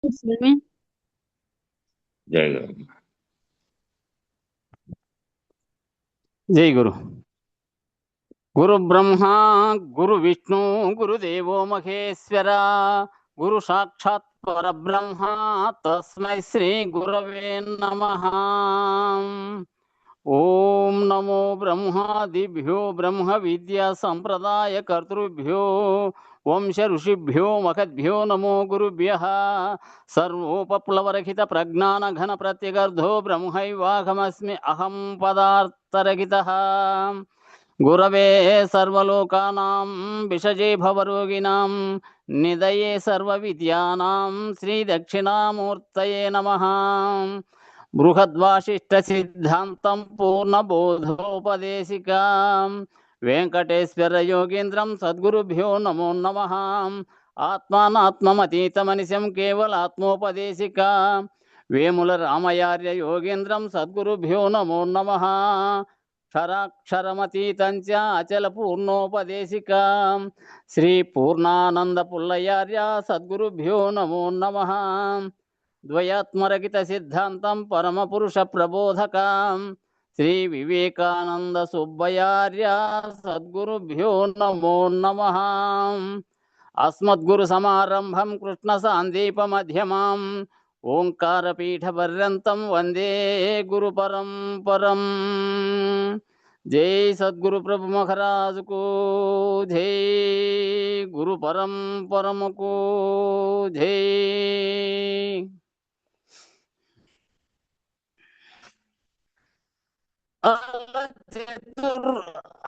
స్వామి. జై గురు. జై గురు. గురు బ్రహ్మ గురు విష్ణు గురుదేవో మహేశ్వర గురు సాక్షాత్ పరబ్రహ్మ తస్మై శ్రీ గురవే నమః. ఓం నమో బ్రహ్మాదిభ్యో బ్రహ్మ విద్యా సంప్రదాయ కర్తృభ్యో వంశ ఋషిభ్యో మహద్భ్యో నమో గురుభ్యః. సర్వోపప్లవరహిత ప్రజ్ఞాన ఘన ప్రత్యగర్ధో బ్రహ్మైవాహమస్మి అహం పదార్థరహితః. గురవే సర్వలోకానాం విషజే భవరోగిణాం నిదయే సర్వ విద్యానాం శ్రీ దక్షిణామూర్తయే నమః. బృహద్వాసిష్ట సిద్ధాంతం పూర్ణబోధోపదేశికాం వెంకటేశ్వర యోగేంద్రం సద్గురుభ్యో నమో నమః. ఆత్మానాత్మమతీతమనిశం కేవలాత్మోపదేశికా వేముల రామయార్య యోగేంద్రం సద్గురుభ్యో నమో నమః. క్షరాక్షరమతీతంచ అచల పూర్ణోపదేశికా శ్రీ పూర్ణానంద పుల్లయార్య సద్గురుభ్యో నమో నమః. ద్వయాత్మరహిత సిద్ధాంతం పరమ పురుష ప్రబోధకాం శ్రీ వివేకానంద సుబ్బయార్య సద్గురుభ్యో నమో నమః. అస్మద్గురు సమారంభం కృష్ణ సాందీప మధ్యమాం ఓంకారపీఠ పర్యంతం వందే గురు పరంపరం. జై సద్గురు ప్రభు మహారాజుకు జై. గురు పరంపరముకు జై.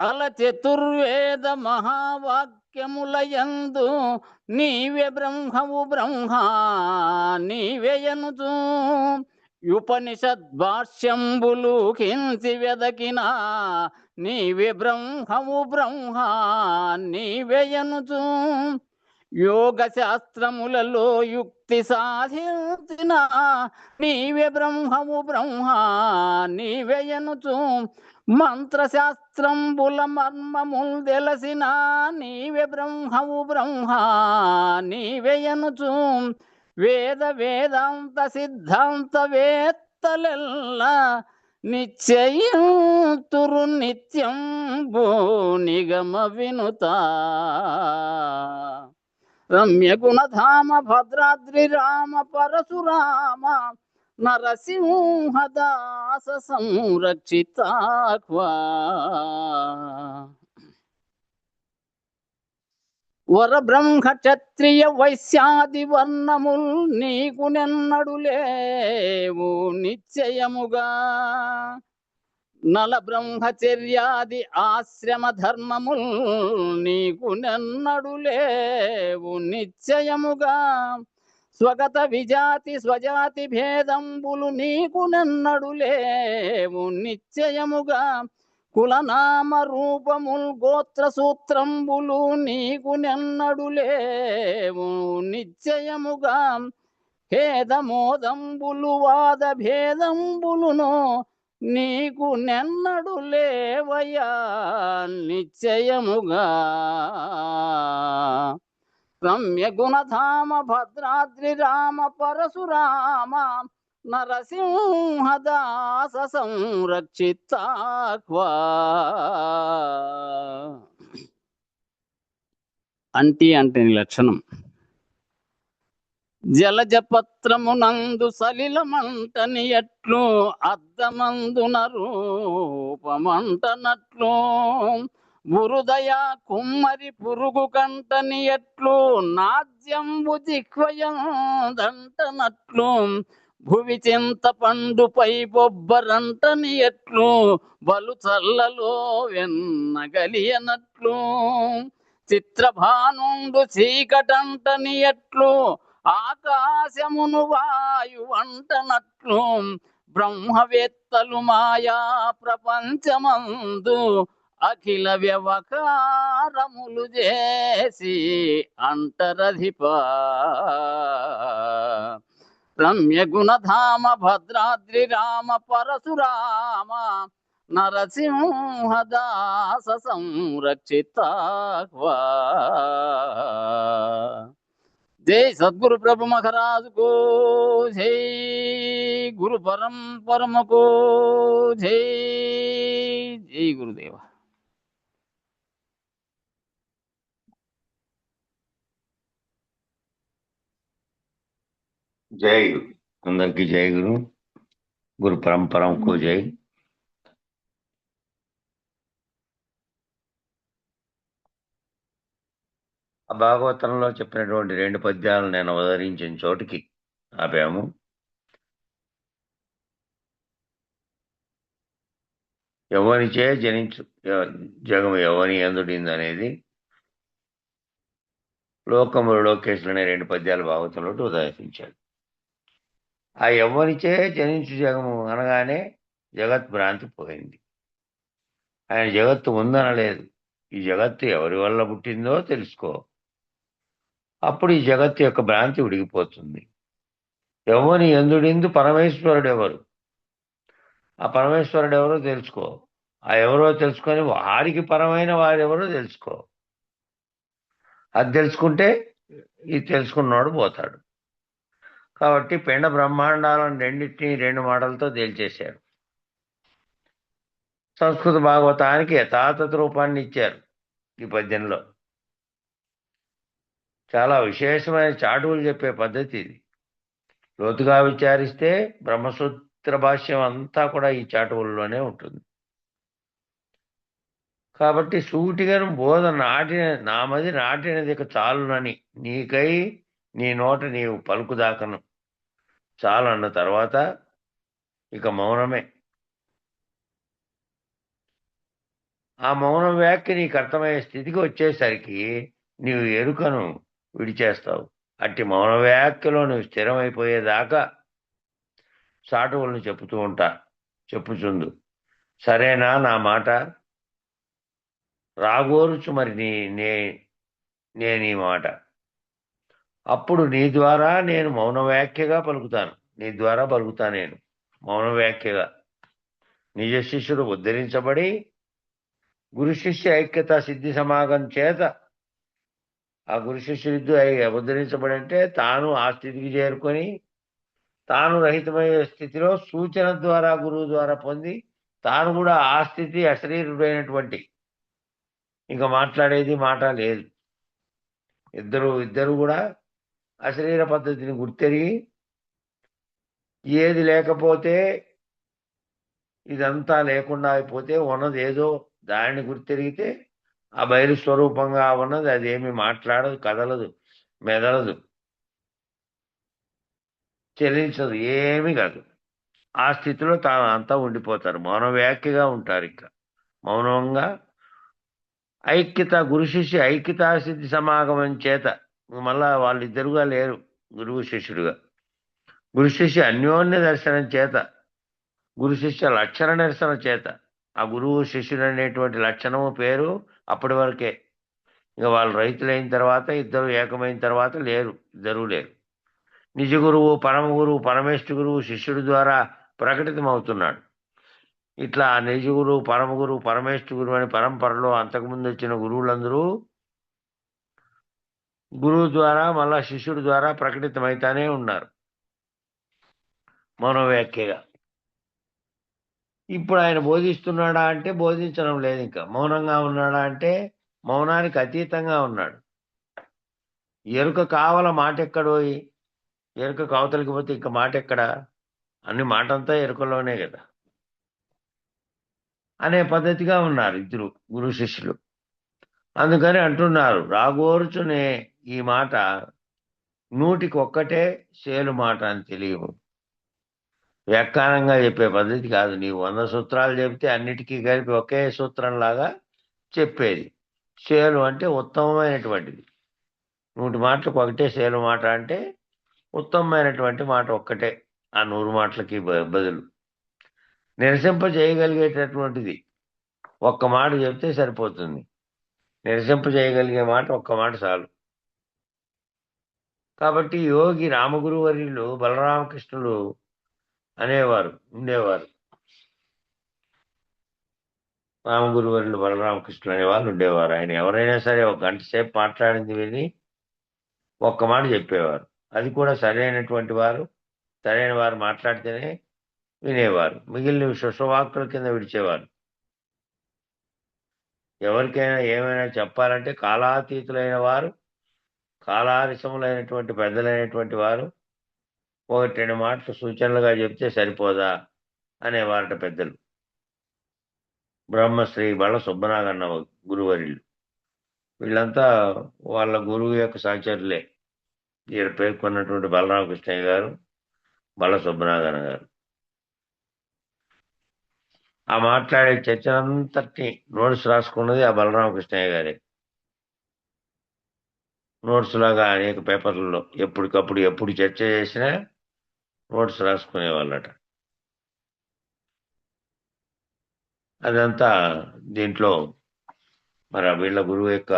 అల చతుర్వేద మహావాక్యములయందు నీవే బ్రహ్మవు బ్రహ్మ నీవేయనుచు ఉపనిషద్భాష్యంబులు కించి వెదకినా నీవే బ్రహ్మవు బ్రహ్మ నీవేయనుచు యోగ శాస్త్రములలో యుక్తి సాధించిన నీవే బ్రహ్మము బ్రహ్మ నీవేయనుచు మంత్రశాస్త్రంబుల మర్మముల్ తెలిసిన నీవే బ్రహ్మవు బ్రహ్మ నీవేయనుచు వేద వేదాంత సిద్ధాంత వేత్తలెల్ల నిశ్చయింతురు నిత్యం భూ నిగమ వినుత రమ్య గుణధామ భద్రాద్రి రామ పరశురామ నరసింహదాస సంరక్షితాఖ్వా వర బ్రహ్మ క్షత్రియ వైశ్యాది వర్ణముల్ నీకు నెన్నడు లేవు నిశ్చయముగా నల బ్రహ్మచర్యాది ఆశ్రమ ధర్మముల్ నీకు నెన్నడు లేవు నిశ్చయముగా స్వగత విజాతి స్వజాతి భేదంబులు నీకు నెన్నడు లేవు నిశ్చయముగా కులనామ రూపముల్ గోత్ర సూత్రంబులు నీకు నెన్నడు లేవు నిశ్చయముగా భేదమోదంబులు వాద భేదంబులును నీకు నెన్నడు లేవయ్యా నిశ్చయముగా రమ్య గుణధామ భద్రాద్రి రామ పరశురామ నరసింహదాస సంరక్షితాఖ్వా. అంటే లక్షణం జలజపత్రమునందు సలిలమంటని ఎట్లు అద్దమందున రూపమంటనట్లు బురుదయ కుమ్మరి పురుగు కంటని ఎట్లు నాద్యంబు జిహ్వయందంటనట్లు భువి చింత పండుపై బొబ్బరంటని ఎట్లు బలు చల్లలో వెన్నగలియనట్లు చిత్రభానుండు చీకటంటని ఎట్లు ఆకాశమును వాయు అంటనట్లు బ్రహ్మవేత్తలు మాయా ప్రపంచమందు అఖిల వ్యవకారములు చేసి అంటరధిప రమ్య గుణధామ భద్రాద్రి రామ పరశురామ నరసింహదాస సంరక్షితాఖ్వా. జై సద్గురు ప్రభు మహారాజుకు జై గురు పరంపరమకు జై జై గురుదేవ. జై గురు. అందరికి జై గురు. గురు పరంపరకు జై. ఆ భాగవతంలో చెప్పినటువంటి 2 పద్యాలు నేను అవతరించిన చోటికి ఆపాము. ఎవరిచే జనించు జగము ఎవని ఎందుడింది అనేది లోకములు లోకేశులు అనే 2 పద్యాలు భాగవతంలో ఉదయించాడు. ఆ ఎవరిచే జనించు జగము అనగానే జగత్ భ్రాంతి పోయింది. ఆయన జగత్తు ఉందనలేదు. ఈ జగత్తు ఎవరి వల్ల పుట్టిందో తెలుసుకో, అప్పుడు ఈ జగత్తు యొక్క భ్రాంతి ఉడిగిపోతుంది. ఎవని ఎందుడిందు పరమేశ్వరుడు ఎవరు, ఆ పరమేశ్వరుడు ఎవరో తెలుసుకో. ఆ ఎవరో తెలుసుకొని వారికి పరమైన వారెవరో తెలుసుకో. అది తెలుసుకుంటే ఇది తెలుసుకున్నాడు పోతాడు. కాబట్టి పిండ బ్రహ్మాండాలను రెండింటినీ 2 మాటలతో తేల్చేశారు. సంస్కృత భాగవతానికి యథాతథ రూపాన్ని ఇచ్చారు ఈ పద్యంలో. చాలా విశేషమైన చాటువులు చెప్పే పద్ధతి ఇది. లోతుగా విచారిస్తే బ్రహ్మసూత్ర భాష్యం అంతా కూడా ఈ చాటువుల్లోనే ఉంటుంది. కాబట్టి సూటిగాను బోధ నామది నాటినది ఇక చాలునని, నీకై నీ నోట నీవు పలుకుదాకను చాలు అన్న తర్వాత ఇక మౌనమే. ఆ మౌనం వ్యాఖ్య నీకు అర్థమయ్యే స్థితికి వచ్చేసరికి నీవు ఎరుకను విడిచేస్తావు. అట్టి మౌన వ్యాఖ్యలో నువ్వు స్థిరమైపోయేదాకా చాటువులను చెప్పుచుందు. సరేనా నా మాట? రాగోరుచు మరి నేను ఈ మాట. అప్పుడు నీ ద్వారా నేను మౌన వ్యాఖ్యగా పలుకుతాను. నీ ద్వారా పలుకుతా నేను మౌన వ్యాఖ్యగా. నిజ శిష్యుడు ఉద్ధరించబడి గురు శిష్య ఐక్యత సిద్ధి సమాగం చేత, ఆ గురు శిష్యుడిద్దరు ఉద్ధరించబడి అంటే తాను ఆ స్థితికి చేరుకొని తాను రహితమయ్యే స్థితిలో సూచన ద్వారా గురువు ద్వారా పొంది తాను కూడా ఆ స్థితి అశరీరుడైనటువంటి, ఇంకా మాట్లాడేది మాట లేదు. ఇద్దరు కూడా అశరీర పద్ధతిని గుర్తెరిగి ఏది లేకపోతే ఇదంతా లేకుండా అయిపోతే ఉన్నది ఏదో దానిని గుర్తెరిగితే ఆ బయలు స్వరూపంగా ఉన్నది అదేమి మాట్లాడదు, కదలదు, మెదలదు, చెల్లించదు, ఏమీ కాదు. ఆ స్థితిలో తాను అంతా ఉండిపోతారు. మౌన వ్యాఖ్యగా ఉంటారు. ఇక మౌనంగా ఐక్యత, గురు శిష్య ఐక్యతా సిద్ధి సమాగమం చేత మళ్ళా వాళ్ళిద్దరుగా లేరు గురువు శిష్యుడుగా. గురు శిష్య అన్యోన్య దర్శనం చేత, గురు శిష్య లక్షణ నిరసన చేత, ఆ గురువు శిష్యుడు అనేటువంటి లక్షణము పేరు అప్పటి వరకే. ఇంకా వాళ్ళు రైతులైన తర్వాత ఇద్దరు ఏకమైన తర్వాత ఇద్దరు లేరు. నిజ గురువు పరమ గురువు పరమేష్ఠ గురువు శిష్యుడి ద్వారా ప్రకటితమవుతున్నాడు. ఇట్లా నిజ గురువు పరమ గురువు పరమేష్ఠ గురువు అని పరంపరలో అంతకుముందు వచ్చిన గురువులందరూ గురువు ద్వారా మళ్ళా శిష్యుడి ద్వారా ప్రకటితమైతానే ఉన్నారు మనోవ్యాఖ్యగా. ఇప్పుడు ఆయన బోధిస్తున్నాడా అంటే బోధించడం లేదు. ఇంకా మౌనంగా ఉన్నాడా అంటే మౌనానికి అతీతంగా ఉన్నాడు. ఎరుక కావాల మాట ఎక్కడోయి, ఎరుక కావతలకి పోతే ఇంకా మాట ఎక్కడ? అన్ని మాటంతా ఎరుకలోనే కదా అనే పద్ధతిగా ఉన్నారు ఇద్దరు గురు శిష్యులు. అందుకని అంటున్నారు, రాగోరుచునే ఈ మాట నూటికి ఒక్కటే సేలు మాట అని తెలియవు. వ్యాఖ్యానంగా చెప్పే పద్ధతి కాదు. నీవు 100 సూత్రాలు చెబితే అన్నిటికీ కలిపి ఒకే సూత్రంలాగా చెప్పేది. సేలు అంటే ఉత్తమమైనటువంటిది. 100 మాటలకు ఒకటే సేలు మాట అంటే ఉత్తమమైనటువంటి మాట ఒక్కటే ఆ 100 మాటలకి బదులు. నిరసింప చేయగలిగేటటువంటిది ఒక్క మాట చెప్తే సరిపోతుంది. నిరసింప చేయగలిగే మాట ఒక్క మాట చాలు. కాబట్టి యోగి రామగురు వర్యులు బలరామకృష్ణులు ఉండేవారు. రామగురు వర్యులు బలరామకృష్ణులు అనేవాళ్ళు ఉండేవారు. ఆయన ఎవరైనా సరే 1 గంట సేపు మాట్లాడింది విని ఒక్క మాట చెప్పేవారు. అది కూడా సరైన వారు మాట్లాడితేనే వినేవారు. మిగిలినవి శుశ్రవాక్కుల కింద విడిచేవారు. ఎవరికైనా ఏమైనా చెప్పాలంటే కాలాతీతులైన వారు, కాలారిసములైనటువంటి పెద్దలైనటువంటి వారు ఒకటి రెండు మాటలు సూచనలుగా చెప్తే సరిపోదా అనేవారట పెద్దలు. బ్రహ్మశ్రీ బళ్ళ సుబ్బనాగన్న గురువర్యులు. వీళ్ళంతా వాళ్ళ గురువు యొక్క సహచరులే. ఈయన పేర్కొన్నటువంటి బలరామకృష్ణయ్య గారు, బళ్ళ సుబ్బనాగన్న గారు. ఆ మాట్లాడే చర్చనంతటిని నోట్స్ రాసుకున్నది ఆ బలరామకృష్ణయ్య గారే. నోట్స్ లాగా అనేక పేపర్లలో ఎప్పటికప్పుడు ఎప్పుడు చర్చ చేసినా నోట్స్ రాసుకునే వాళ్ళట. అదంతా దీంట్లో మరి వీళ్ళ గురువు యొక్క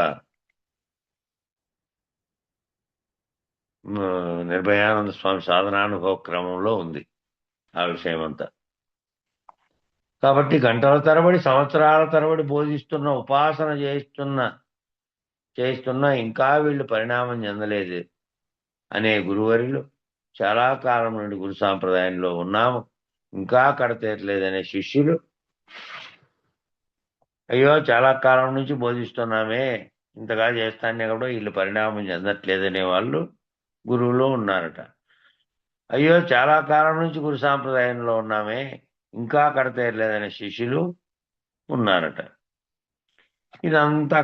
నిర్భయానంద స్వామి సాధనానుభవ క్రమంలో ఉంది ఆ విషయం అంతా. కాబట్టి గంటల తరబడి సంవత్సరాల తరబడి బోధిస్తున్న ఉపాసన చేస్తున్నా ఇంకా వీళ్ళు పరిణామం చెందలేదు అనే గురువర్యులు, చాలా కాలం నుండి గురు సాంప్రదాయంలో ఉన్నాము ఇంకా కడతేరలేదనే శిష్యులు, అయ్యో చాలా కాలం నుంచి బోధిస్తున్నామే ఇంతగా చేస్తానే కూడా వీళ్ళు పరిణామం చెందట్లేదనే వాళ్ళు గురువులో ఉన్నారట. అయ్యో చాలా కాలం నుంచి గురు సాంప్రదాయంలో ఉన్నామే ఇంకా కడతేరలేదనే శిష్యులు ఉన్నారట. ఇదంతా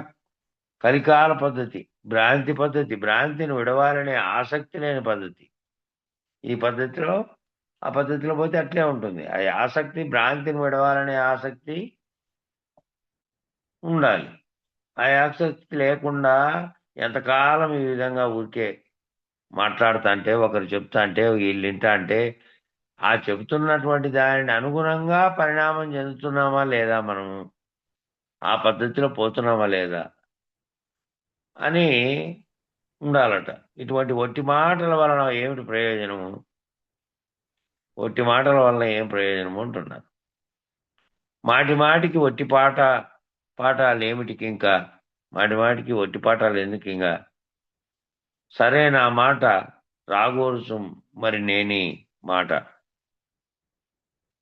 కలికాల పద్ధతి, భ్రాంతి పద్ధతి, భ్రాంతిని విడవాలనే ఆసక్తి లేని పద్ధతి. ఈ పద్ధతిలో ఆ పద్ధతిలో పోతే అట్లే ఉంటుంది. ఆ ఆసక్తి, భ్రాంతిని విడవాలనే ఆసక్తి ఉండాలి. ఆ ఆసక్తి లేకుండా ఎంతకాలం ఈ విధంగా ఊరికే మాట్లాడుతా అంటే, ఒకరు చెప్తా అంటే, వీళ్ళు వింటా అంటే, ఆ చెబుతున్నటువంటి దానిని అనుగుణంగా పరిణామం చెందుతున్నామా లేదా, మనము ఆ పద్ధతిలో పోతున్నామా లేదా అని ఉండాలట. ఇటువంటి ఒట్టి మాటల వలన ఏమిటి ప్రయోజనము? ఒట్టి మాటల వలన ఏం ప్రయోజనము అంటున్నారు. మాటి మాటికి ఒట్టి పాఠాలు ఏమిటికి ఇంకా? మాటి మాటికి ఒట్టి పాఠాలు ఎందుకు ఇంకా? సరే నా మాట రాగోరుసు మరి నేని మాట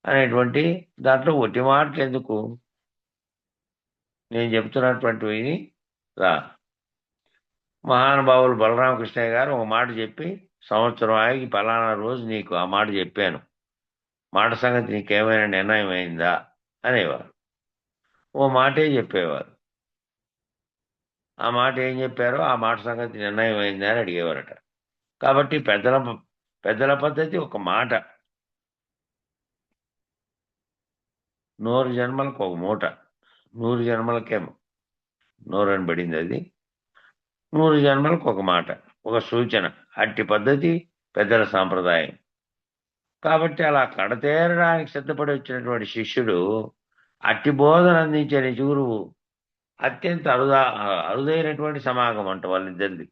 అనేటువంటి దాంట్లో ఒట్టి మాటలు ఎందుకు? నేను చెప్తున్నటువంటివి రా. మహానుభావులు బలరామకృష్ణయ్య గారు ఒక మాట చెప్పి సంవత్సరం ఆగి పలానా రోజు నీకు ఆ మాట చెప్పాను, మాట సంగతి నీకేమైనా నిర్ణయం అయిందా అనేవారు. ఓ మాటే చెప్పేవారు. ఆ మాట ఏం చెప్పారో ఆ మాట సంగతి నిర్ణయం అయిందా అని అడిగేవారట. కాబట్టి పెద్దల పద్ధతి ఒక మాట. 100 జన్మలకు ఒక మూట, 100 జన్మలకేమో నోరని పడింది అది. 100 జన్మలకు ఒక మాట, ఒక సూచన. అట్టి పద్ధతి పెద్దల సాంప్రదాయం. కాబట్టి అలా కడతేరడానికి సిద్ధపడి వచ్చినటువంటి శిష్యుడు అట్టి బోధన అందించే నిజ గురువు అత్యంత అరుదైనటువంటి సమాగం అంట వాళ్ళిద్దరిది.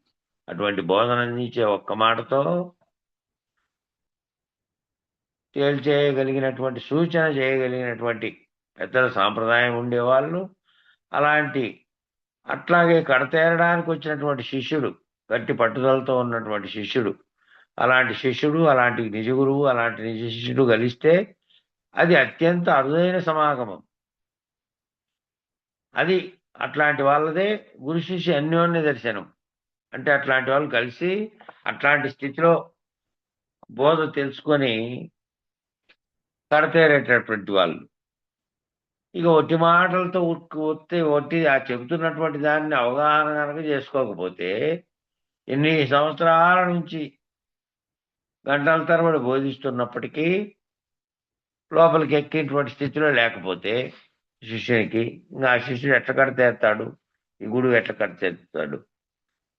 అటువంటి బోధన అందించే ఒక్క మాటతో తేల్చేయగలిగినటువంటి, సూచన చేయగలిగినటువంటి పెద్దల సాంప్రదాయం ఉండేవాళ్ళు. అట్లాగే కడతేరడానికి వచ్చినటువంటి శిష్యుడు, గట్టి పట్టుదలతో ఉన్నటువంటి శిష్యుడు, అలాంటి నిజ గురువు, అలాంటి నిజ శిష్యుడు కలిస్తే అది అత్యంత అరుదైన సమాగమం. అది అట్లాంటి వాళ్ళదే గురు శిష్య అన్యోన్య దర్శనం. అంటే అట్లాంటి వాళ్ళు కలిసి అట్లాంటి స్థితిలో బోధ తెలుసుకొని కడతేరేటటువంటి వాళ్ళు. ఇక ఒట్టి మాటలతో ఒట్టి ఆ చెబుతున్నటువంటి దాన్ని అవగాహన కనుక చేసుకోకపోతే, ఎన్ని సంవత్సరాల నుంచి గంటల తరబడి బోధిస్తున్నప్పటికీ లోపలికి ఎక్కేటువంటి స్థితిలో లేకపోతే శిష్యునికి, ఇంకా ఆ శిష్యుడు ఎట్లా కడతేరుతాడు? ఈ గురువు ఎట్లా కడతేరుతాడు?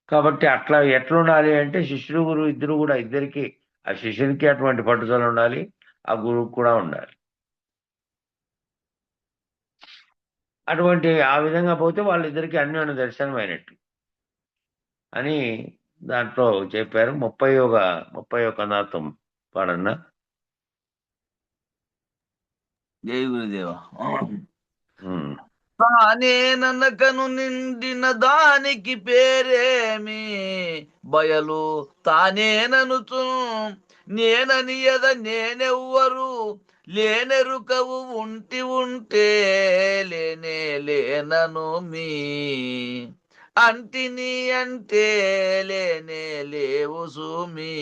కాబట్టి అట్లా ఎట్లుండాలి అంటే, శిష్యుడు గురువు ఇద్దరికి ఆ శిష్యునికి అటువంటి పట్టుదల ఉండాలి, ఆ గురువుకు కూడా ఉండాలి. ఆ విధంగా పోతే వాళ్ళిద్దరికి అన్యోన్య దర్శనం అయినట్టు అని దాంట్లో చెప్పారు. 31 నాతం పాడన్నా. జై గురుదేవ. తానేననకను నిండిన దానికి పేరేమి బయలు తానేననుచు నేనని ఎద నేనెవ్వరు లేనెరుకవు ఉంటే లేనే లేనను మీ అంటిని అంటే లేనే లేవు సుమీ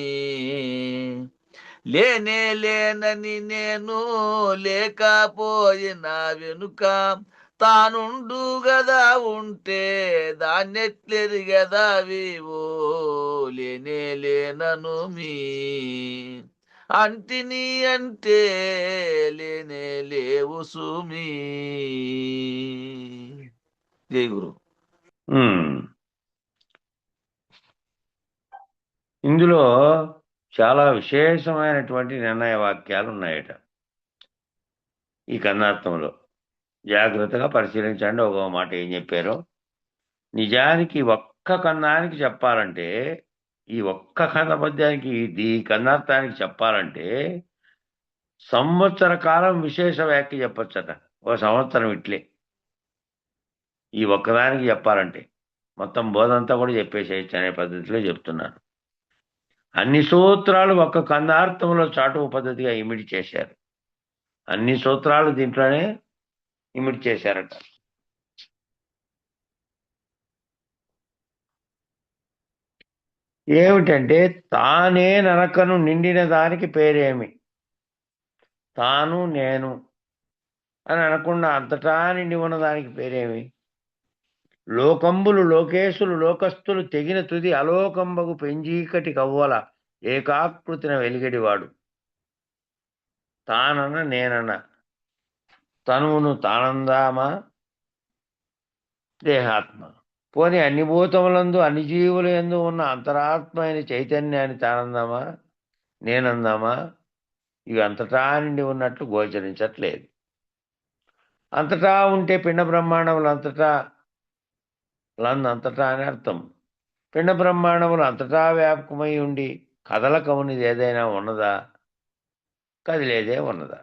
లేనే లేనని నేను లేకపోయినా వెనుక తానుండు గదా ఉంటే దాన్నెట్లెరిగదా వివో లేనే లేనను మీ అంటిని అంటే లేనే లేవు సుమీ జై గురు. ఉమ్. ఇందులో చాలా విశేషమైనటువంటి నిర్ణయ వాక్యాలు ఉన్నాయట ఈ కన్నార్థంలో. జాగ్రత్తగా పరిశీలించండి ఒక మాట ఏం చెప్పారో. నిజానికి ఒక్క కన్నానికి చెప్పాలంటే, ఈ ఒక్క కన్న పద్యానికి ఈ కన్నార్థానికి చెప్పాలంటే సంవత్సర కాలం విశేష వ్యాఖ్య చెప్పొచ్చట. ఒక సంవత్సరం ఇట్లే ఈ ఒక్కదానికి చెప్పాలంటే. మొత్తం బోధంతా కూడా చెప్పేసేయచ్చు అనే పద్ధతిలో చెప్తున్నాను. అన్ని సూత్రాలు ఒక్క కన్నార్థంలో చాటువు పద్ధతిగా ఇమిడి చేశారు. అన్ని సూత్రాలు దీంట్లోనే ఇమిడి చేశారట. ఏమిటంటే తానే నరకను నిండిన దానికి పేరేమి, తాను నేను అని అనకుండా అంతటా నిండి ఉన్న దానికి పేరేమి, లోకంబులు లోకేశులు లోకస్తులు తెగిన తుది అలోకంబగు పెంజీకటి కవ్వల ఏకాకృతిన వెలిగడివాడు. తానన్న నేనన్న తనువును తానందామా దేహాత్మ, పోని అన్ని భూతములందు అన్ని జీవుల యందు ఉన్న అంతరాత్మ అయిన చైతన్యాన్ని తానందామా నేనందామా, ఇవి అంతటా నిండి ఉన్నట్లు గోచరించట్లేదు. అంతటా ఉంటే పిండ బ్రహ్మాండములు అంతటా అంతటా అని అర్థం. పిండ బ్రహ్మాండములు అంతటా వ్యాపకమై ఉండి కదలకవునిది ఏదైనా ఉన్నదా, కదిలేదే ఉన్నదా,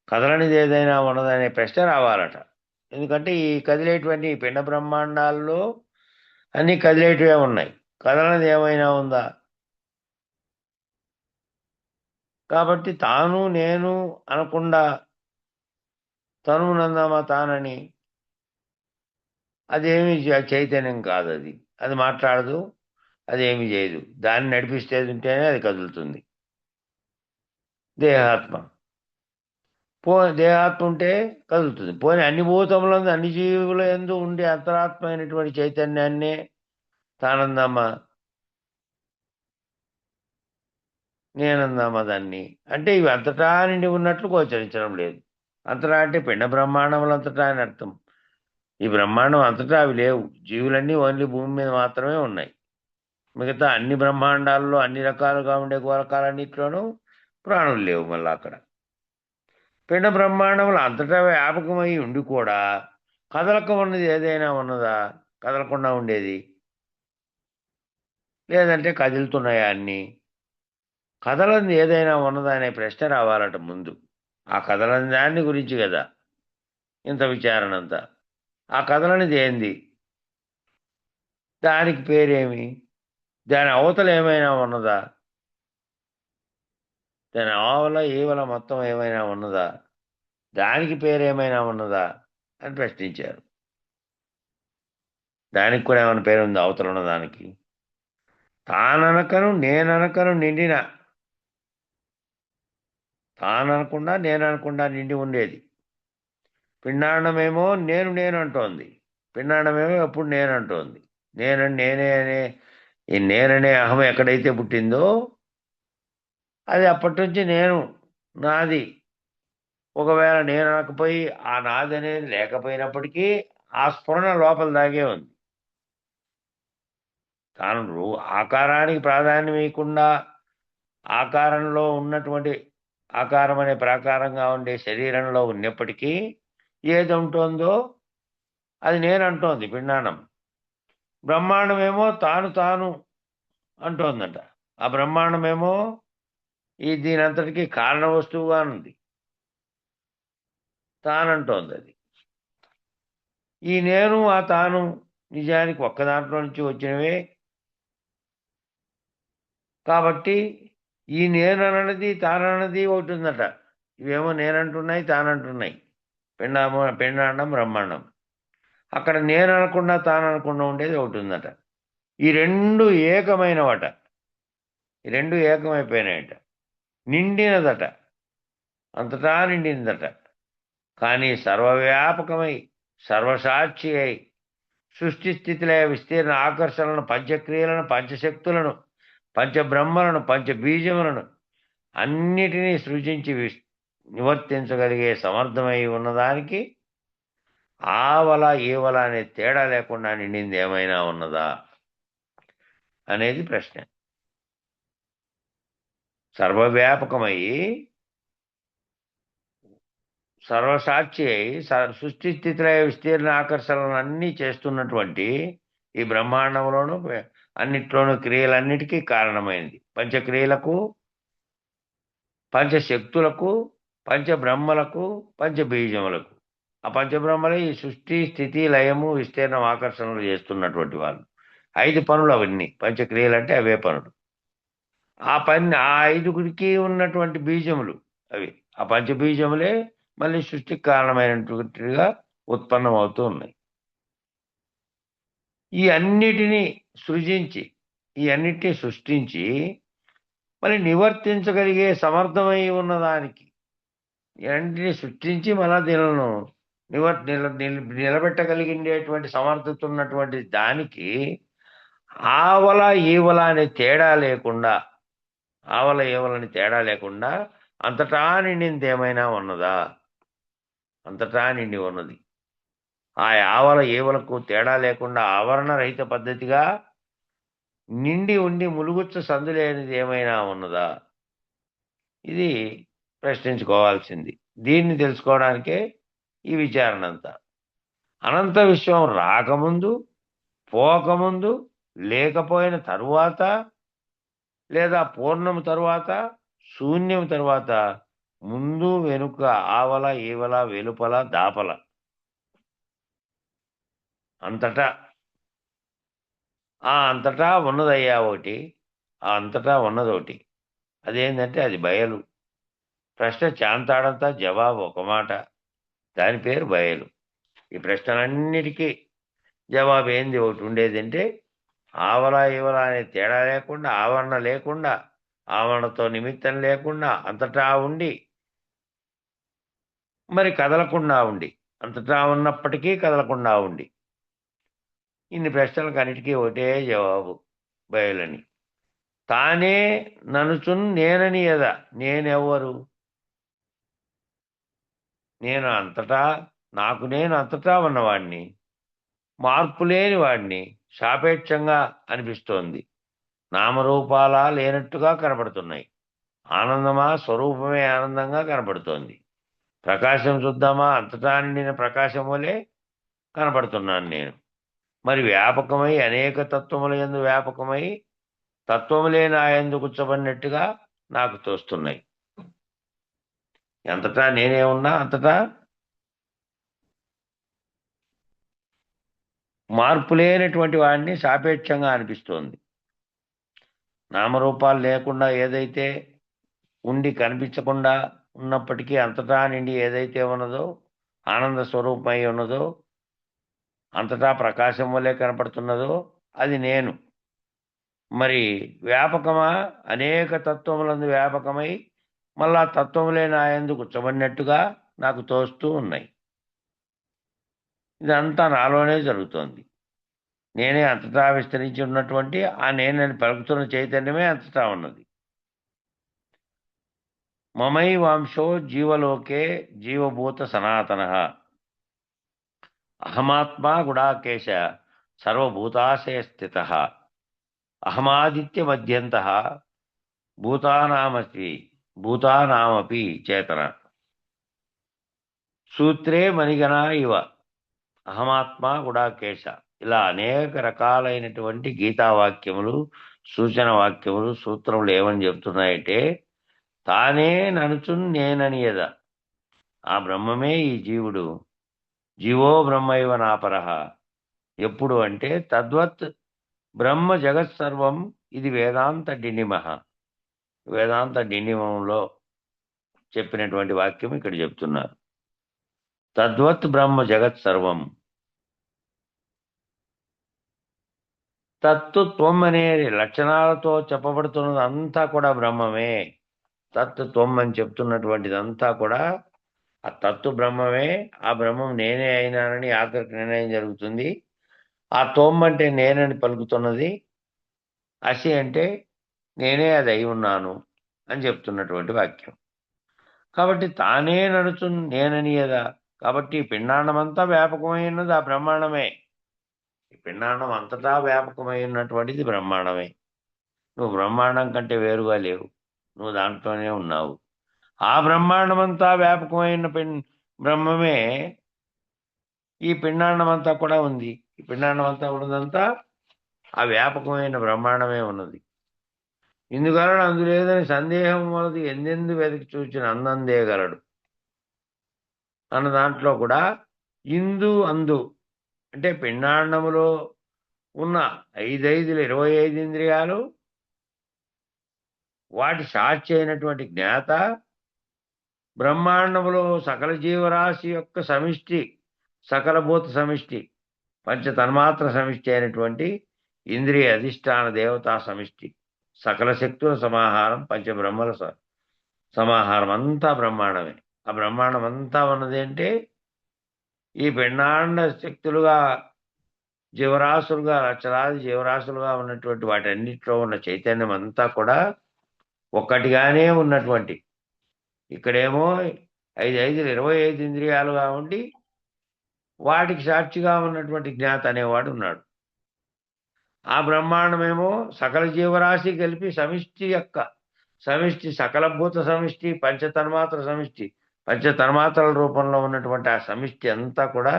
కదలనిది ఏదైనా ఉన్నదా అనే ప్రశ్న రావాలట. ఎందుకంటే ఈ కదిలేటువంటి ఈ పిండ బ్రహ్మాండాల్లో అన్నీ కదిలేటివే ఉన్నాయి, కదలనిది ఏమైనా ఉందా? కాబట్టి తాను నేను అనకుండా తనువునందామా తానని, అదేమి చైతన్యం కాదు. అది అది మాట్లాడదు, అదేమి చేయదు. దాన్ని నడిపిస్తే ఉంటేనే అది కదులుతుంది. దేహాత్మ, దేహాత్మ ఉంటే కదులుతుంది. పోనీ అన్ని భూతములందు అన్ని జీవుల యందు ఉండే అంతరాత్మ అయినటువంటి చైతన్యాన్నే తానందామా నేనందామా దాన్ని అంటే ఇవి అంతటా నిండి ఉన్నట్లు గోచరించడం లేదు. అంతటా అంటే పిండ బ్రహ్మాండములు అంతటా అని అర్థం. ఈ బ్రహ్మాండం అంతటా అవి లేవు. జీవులన్నీ ఓన్లీ భూమి మీద మాత్రమే ఉన్నాయి. మిగతా అన్ని బ్రహ్మాండాల్లో అన్ని రకాలుగా ఉండే గోళకాలన్నింటిలోనూ ప్రాణులు లేవు. మళ్ళీ అక్కడ పిండ బ్రహ్మాండములు అంతటా వ్యాపకమై ఉండి కూడా కదలక ఉన్నది ఏదైనా ఉన్నదా, కదలకుండా ఉండేది? లేదంటే కదులుతున్నాయా అన్నీ? కదలంది ఏదైనా ఉన్నదా అనే ప్రశ్న రావాలట ముందు. ఆ కదలని దాన్ని గురించి కదా ఇంత విచారణ అంతా. ఆ కదలనిది ఏంది, దానికి పేరేమి, దాని అవతల ఏమైనా ఉన్నదా, దాని ఆవల ఈవల మొత్తం ఏమైనా ఉన్నదా, దానికి పేరేమైనా ఉన్నదా అని ప్రశ్నించారు. దానికి కూడా ఏమైనా పేరు ఉంది అవతల ఉన్న దానికి? తాననకను నేననకను నిండిన, తాననకుండా నేననకుండా నిండి ఉండేది. పిండాండమేమో నేను నేను అంటోంది, పిండాండమేమో ఎప్పుడు నేను అంటోంది. నేనే అనే ఈ నేననే అహం ఎక్కడైతే పుట్టిందో అది అప్పటి నుంచి నేను, నాది. ఒకవేళ నేను అనకపోయి ఆ నాది అనేది లేకపోయినప్పటికీ ఆ స్ఫురణ లోపల దాగే ఉంది. తాను ఆకారానికి ప్రాధాన్యం ఇవ్వకుండా ఆకారంలో ఉన్నటువంటి ఆకారం అనే ప్రాకారంగా ఉండే శరీరంలో ఉన్నప్పటికీ ఏది ఉంటుందో అది నేను అంటోంది పిండాండం. బ్రహ్మాండమేమో తాను తాను అంటోందట. ఆ బ్రహ్మాండమేమో దీనంతటికీ కారణ వస్తువుగా ఉంది, తానంటోంది అది. ఈ నేను ఆ తాను నిజానికి ఒక్క దాంట్లో నుంచి వచ్చినవే. కాబట్టి ఈ నేనన్నది తానన్నది ఒకటి ఉందట. ఇవేమో నేనంటున్నాయి, తానంటున్నాయి. పిండాండం బ్రహ్మాండం. అక్కడ నేను అనకుండా తాను అనకుండా ఉండేది ఒకటి ఉందట. ఈ రెండు ఏకమైనవట. ఈ రెండు ఏకమైపోయినాయట. నిండినదట, అంతటా నిండిందట. కానీ సర్వవ్యాపకమై సర్వసాక్షి అయి సృష్టి స్థితిలయ విస్తీర్ణ ఆకర్షణలను, పంచక్రియలను, పంచశక్తులను, పంచబ్రహ్మలను, పంచబీజములను అన్నిటినీ సృజించి నివర్తించగలిగే సమర్థమై ఉన్నదానికి ఆవల ఏవల అనే తేడా లేకుండా నిండింది ఏమైనా ఉన్నదా అనేది ప్రశ్న. సర్వవ్యాపకమై సర్వసాక్షి అయి సృష్టి స్థితిలయ విస్తీర్ణ ఆకర్షణలను అన్నీ చేస్తున్నటువంటి ఈ బ్రహ్మాండంలోనూ అన్నిట్లోనూ క్రియలన్నిటికీ కారణమైంది. పంచక్రియలకు, పంచశక్తులకు, పంచబ్రహ్మలకు, పంచబీజములకు. ఆ పంచబ్రహ్మలే ఈ సృష్టి స్థితి లయము విస్తీర్ణం ఆకర్షణలు చేస్తున్నటువంటి వాళ్ళు. 5 పనులు అవన్నీ. పంచక్రియలు అంటే అవే పనులు. ఆ 5గురికి ఉన్నటువంటి బీజములు అవి. ఆ పంచబీజములే మళ్ళీ సృష్టికి కారణమైనటువంటిగా ఉత్పన్నం అవుతూ ఉన్నాయి. ఈ అన్నిటినీ సృష్టించి మళ్ళీ నివర్తించగలిగే సమర్థమై ఉన్నదానికి, అన్నిటినీ సృష్టించి మళ్ళా దీనిలను నిలబెట్టగలిగేటువంటి సమర్థత ఉన్నటువంటి దానికి ఆవల ఈవల అనే తేడా లేకుండా, అంతటా నిండింది ఏమైనా ఉన్నదా? అంతటా నిండి ఉన్నది. ఆ ఆవల ఏవలకు తేడా లేకుండా ఆవరణ రహిత పద్ధతిగా నిండి ఉండి ములుగుచ్చ సందులేనిది ఏమైనా ఉన్నదా? ఇది ప్రశ్నించుకోవాల్సింది. దీన్ని తెలుసుకోవడానికే ఈ విచారణ అంతా. అనంత విశ్వం రాకముందు, పోకముందు, లేకపోయిన తరువాత, లేదా పూర్ణం తరువాత, శూన్యం తరువాత, ముందు వెనుక, ఆవల ఈవల, వెలుపల దాపల, అంతటా అంతటా ఉన్నదయ్యా ఒకటి. ఆ అంతటా ఉన్నది ఒకటి. అదేంటంటే అది బయలు. ప్రశ్న చాంతాడంతా, జవాబు ఒక మాట. దాని పేరు బయలు. ఈ ప్రశ్నలన్నిటికీ జవాబు ఏంది ఒకటి ఉండేదంటే, ఆవల ఈవల అనే తేడా లేకుండా, ఆవరణ లేకుండా, ఆవరణతో నిమిత్తం లేకుండా, అంతటా ఉండి మరి కదలకుండా ఉండి, అంతటా ఉన్నప్పటికీ కదలకుండా ఉండి. ఇన్ని ప్రశ్నలకు అన్నిటికీ ఒకటే జవాబు, బయలని. తానే ననుచున్ నేనని యదా. నేనెవ్వరు? నేను అంతటా ఉన్నవాడిని, మార్పు లేని వాడిని. సాపేక్షంగా అనిపిస్తోంది. నామరూపాలా లేనట్టుగా కనపడుతున్నాయి. ఆనందమా, స్వరూపమే ఆనందంగా కనపడుతోంది. ప్రకాశం చూద్దామా, అంతటా నిండిన ప్రకాశం వలె కనపడుతున్నాను నేను. మరి వ్యాపకమై అనేక తత్వముల యందు వ్యాపకమై తత్వములే నా యందు కూర్చోబడినట్టుగా నాకు తోస్తున్నాయి. అంతటా నేనే ఉన్నా, అంతటా మార్పు లేనటువంటి వాడిని సాపేక్షంగా అనిపిస్తోంది. నామరూపాలు లేకుండా ఏదైతే ఉండి కనిపించకుండా ఉన్నప్పటికీ అంతటా నిండి ఏదైతే ఉన్నదో, ఆనంద స్వరూపమై ఉన్నదో, అంతటా ప్రకాశం వల్లే కనపడుతున్నదో అది నేను. మరి వ్యాపకమా, అనేక తత్వములందు వ్యాపకమై మళ్ళా తత్వములే నా యందు కూర్చోబడినట్టుగా నాకు తోస్తూ ఉన్నాయి. ఇదంతా నాలోనే జరుగుతోంది. నేనే అంతటా విస్తరించి ఉన్నటువంటి ఆ నేనని పలుకుతున్న చైతన్యమే అంతటా ఉన్నది. మమై వాంశో జీవలోకే జీవభూత సనాతన అహమాత్మా గుడాకేశ సర్వభూతాశయ స్థిత అహమాదిత్య మధ్యంత భూతానామపి చేతన సూత్రే మణిగణ ఇవ అహమాత్మా గుడాకేశ. ఇలా అనేక రకాలైనటువంటి గీతావాక్యములు, సూచన వాక్యములు, సూత్రములు ఏమని చెప్తున్నాయంటే, తానే ననుచున్ నేనని యదా. ఆ బ్రహ్మమే ఈ జీవుడు జీవో బ్రహ్మైవ నాపరః. ఎప్పుడు అంటే తద్వత్ బ్రహ్మ జగత్ సర్వం. ఇది వేదాంత డినిమః. వేదాంత డినిమంలో చెప్పినటువంటి వాక్యం ఇక్కడ చెప్తున్నారు. తద్వత్ బ్రహ్మ జగత్ సర్వం. తత్తు త్వం అనే లక్షణాలతో చెప్పబడుతున్నది అంతా కూడా బ్రహ్మమే. తత్తు త్వం అని చెప్తున్నటువంటిదంతా కూడా ఆ తత్తు బ్రహ్మమే. ఆ బ్రహ్మం నేనే అయినానని ఆఖరికి నిర్ణయం జరుగుతుంది. ఆ త్వం అంటే నేనని పలుకుతున్నది. అసి అంటే నేనే అది అయి ఉన్నాను అని చెప్తున్నటువంటి వాక్యం. కాబట్టి తానే నడుచు నేనని కదా. కాబట్టి ఈ పిండాండమంతా వ్యాపకమైనది ఆ బ్రహ్మాండమే. ఈ పిండాండం అంతటా వ్యాపకమై ఉన్నటువంటిది బ్రహ్మాండమే. నువ్వు బ్రహ్మాండం కంటే వేరుగా లేవు. నువ్వు దాంట్లోనే ఉన్నావు. ఆ బ్రహ్మాండమంతా వ్యాపకమైన బ్రహ్మమే ఈ పిండాండమంతా కూడా ఉంది. ఈ పిండాండమంతా ఉన్నదంతా ఆ వ్యాపకమైన బ్రహ్మాండమే ఉన్నది. ఇందుగలడు అందులేదని సందేహం వలది ఎందెందు వెతికి చూచిన అందందేగలడు అన్న దాంట్లో కూడా ఇందు అందు అంటే పిండాండములో ఉన్న 25 ఇంద్రియాలు, వాటి సాక్షి అయినటువంటి జ్ఞాత, బ్రహ్మాండములో సకల జీవరాశి యొక్క సమిష్టి, సకల భూత సమిష్టి, పంచ తన్మాత్ర సమిష్టి అయినటువంటి ఇంద్రియ అధిష్టాన దేవతా సమిష్టి, సకల శక్తుల సమాహారం, పంచబ్రహ్మల సమాహారం అంతా బ్రహ్మాండమే. ఆ బ్రహ్మాండం అంతా ఉన్నది అంటే ఈ పిండాండ శక్తులుగా జీవరాశులుగా లక్షలాది జీవరాశులుగా ఉన్నటువంటి వాటన్నిటిలో ఉన్న చైతన్యం అంతా కూడా ఒక్కటిగానే ఉన్నటువంటి, ఇక్కడేమో 25 ఇంద్రియాలుగా ఉండి వాటికి సాక్షిగా ఉన్నటువంటి జ్ఞాత అనేవాడు ఉన్నాడు. ఆ బ్రహ్మాండమేమో సకల జీవరాశి కలిపి సమిష్టి యొక్క సమిష్టి, సకల భూత సమిష్టి, పంచతన్మాత్ర సమిష్టి, పంచతన్మాత్రల రూపంలో ఉన్నటువంటి ఆ సమిష్టి అంతా కూడా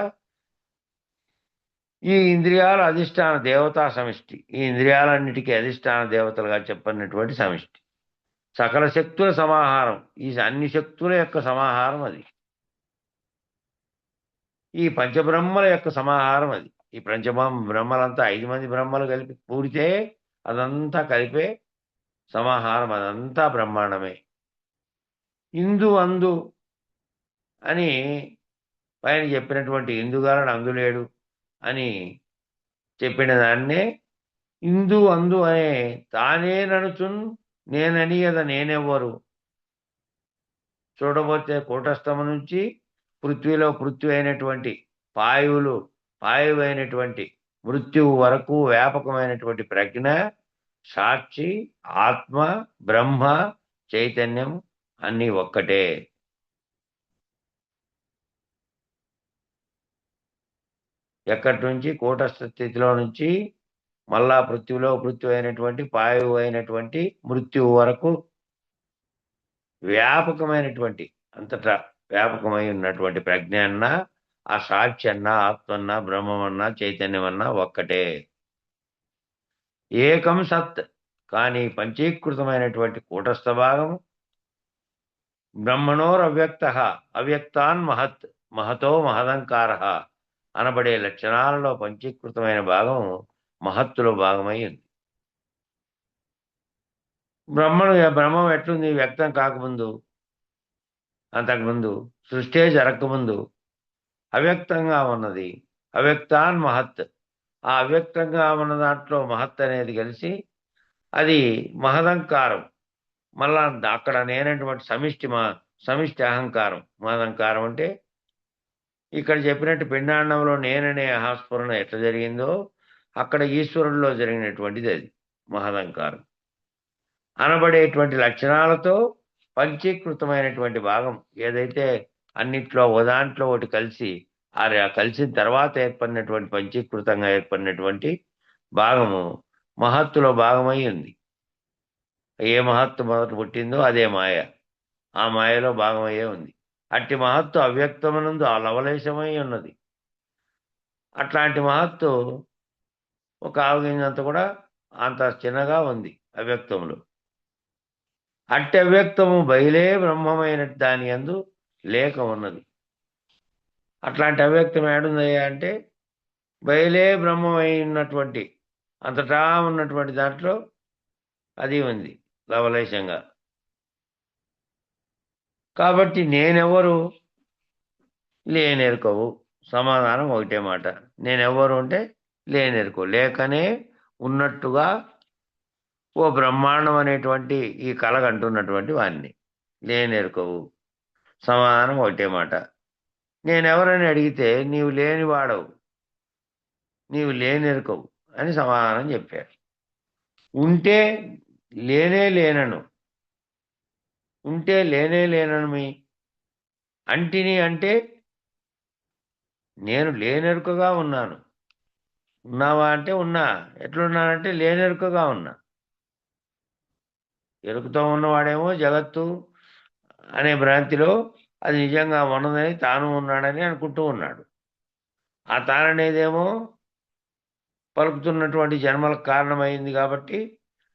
ఈ ఇంద్రియాల అధిష్టాన దేవతా సమిష్టి. ఈ ఇంద్రియాలన్నిటికీ అధిష్టాన దేవతలుగా చెప్పినటువంటి సమిష్టి, సకల శక్తుల సమాహారం. ఈ అన్ని శక్తుల యొక్క సమాహారం అది. ఈ పంచబ్రహ్మల యొక్క సమాహారం అది. ఈ బ్రహ్మలంతా 5 మంది బ్రహ్మలు కలిపి కూడితే అదంతా కలిపే సమాహారం. అదంతా బ్రహ్మాండమే. ఇందు అందు అని పైన చెప్పినటువంటి ఇందుగాలను అందులేడు అని చెప్పిన దాన్నే ఇందు అందు అనే తానే నడుచున్ నేనని కదా నేనెవ్వరు. చూడబోతే కూటస్థము నుంచి పృథ్వీలో పృథ్వీ అయినటువంటి పాయువు అయినటువంటి మృత్యువు వరకు వ్యాపకమైనటువంటి ప్రజ్ఞ, సాక్షి, ఆత్మ, బ్రహ్మ, చైతన్యం అన్నీ ఒక్కటే. ఎక్కడి నుంచి కూటస్థ స్థితిలో నుంచి మళ్ళా పృథ్వీలో పృథ్వీ అయినటువంటి పాయువు అయినటువంటి మృత్యువు వరకు వ్యాపకమైనటువంటి, అంతటా వ్యాపకమై ఉన్నటువంటి ప్రజ్ఞ అన్నా, ఆ సాక్షి అన్నా, ఆత్మన్నా, బ్రహ్మమన్నా, చైతన్యమన్నా ఒక్కటే. ఏకం సత్. కానీ పంచీకృతమైనటువంటి కూటస్థ భాగం బ్రహ్మణోరవ్యక్త అవ్యక్తాన్ మహత్ మహతో మహదంకార అనబడే లక్షణాలలో పంచీకృతమైన భాగం మహత్తులో భాగమై ఉంది. బ్రహ్మం ఎట్లుంది? వ్యక్తం కాకముందు, అంతకుముందు సృష్టే జరగకముందు అవ్యక్తంగా ఉన్నది. అవ్యక్తాన్ మహత్. ఆ అవ్యక్తంగా ఉన్న దాంట్లో మహత్ అనేది కలిసి అది మహదంకారం. మళ్ళా అక్కడ నేనటువంటి సమిష్టి అహంకారం. మహదంకారం అంటే ఇక్కడ చెప్పినట్టు పిండాండంలో నేననే అహస్ఫురణ ఎట్లా జరిగిందో అక్కడ ఈశ్వరుడిలో జరిగినటువంటిది అది మహదంకారం అనబడేటువంటి లక్షణాలతో పంచీకృతమైనటువంటి భాగం ఏదైతే అన్నిట్లో దాంట్లో ఒకటి కలిసి కలిసిన తర్వాత ఏర్పడినటువంటి పంచీకృతంగా ఏర్పడినటువంటి భాగము మహత్తులో భాగమై ఉంది. ఏ మహత్తు మొదట పుట్టిందో అదే మాయ. ఆ మాయలో భాగమయ్యే ఉంది. అట్టి మహత్తు అవ్యక్తమునందు ఆ లవలేశమై ఉన్నది. అట్లాంటి మహత్తు ఒక ఆవగింజంత కూడా అంత చిన్నగా ఉంది అవ్యక్తములో. అట్టి అవ్యక్తము బయలే బ్రహ్మమైన దాని యందు లేక ఉన్నది. అట్లాంటి అవ్యక్తం ఏడుందయ్యా అంటే బయలే బ్రహ్మమై ఉన్నటువంటి అంతటా ఉన్నటువంటి దాంట్లో అది ఉంది లవలేశంగా. కాబట్టి నేనెవరు? లేనెరుకవు. సమాధానం ఒకటే మాట. నేనెవరు అంటే లేనెరుకవు. లేకనే ఉన్నట్టుగా ఓ బ్రహ్మాండం అనేటువంటి ఈ కలగంటున్నటువంటి వాణ్ణి లేనెరుకవు. సమాధానం ఒకటే మాట. నేనెవరని అడిగితే నీవు లేని వాడవు, నీవు లేనెరుకవు అని సమాధానం చెప్పారు. ఉంటే లేనే లేనను, ఉంటే లేనే లేనను మీ అంటిని అంటే నేను లేనెరుకగా ఉన్నాను. ఉన్నావా అంటే ఉన్నా. ఎట్లున్నానంటే లేనెరుకగా ఉన్నా. ఎరుకతో ఉన్నవాడేమో జగత్తు అనే భ్రాంతిలో అది నిజంగా ఉన్నదని తాను ఉన్నాడని అనుకుంటూ ఉన్నాడు. ఆ తాననేదేమో పలుకుతున్నటువంటి జన్మలకు కారణమైంది కాబట్టి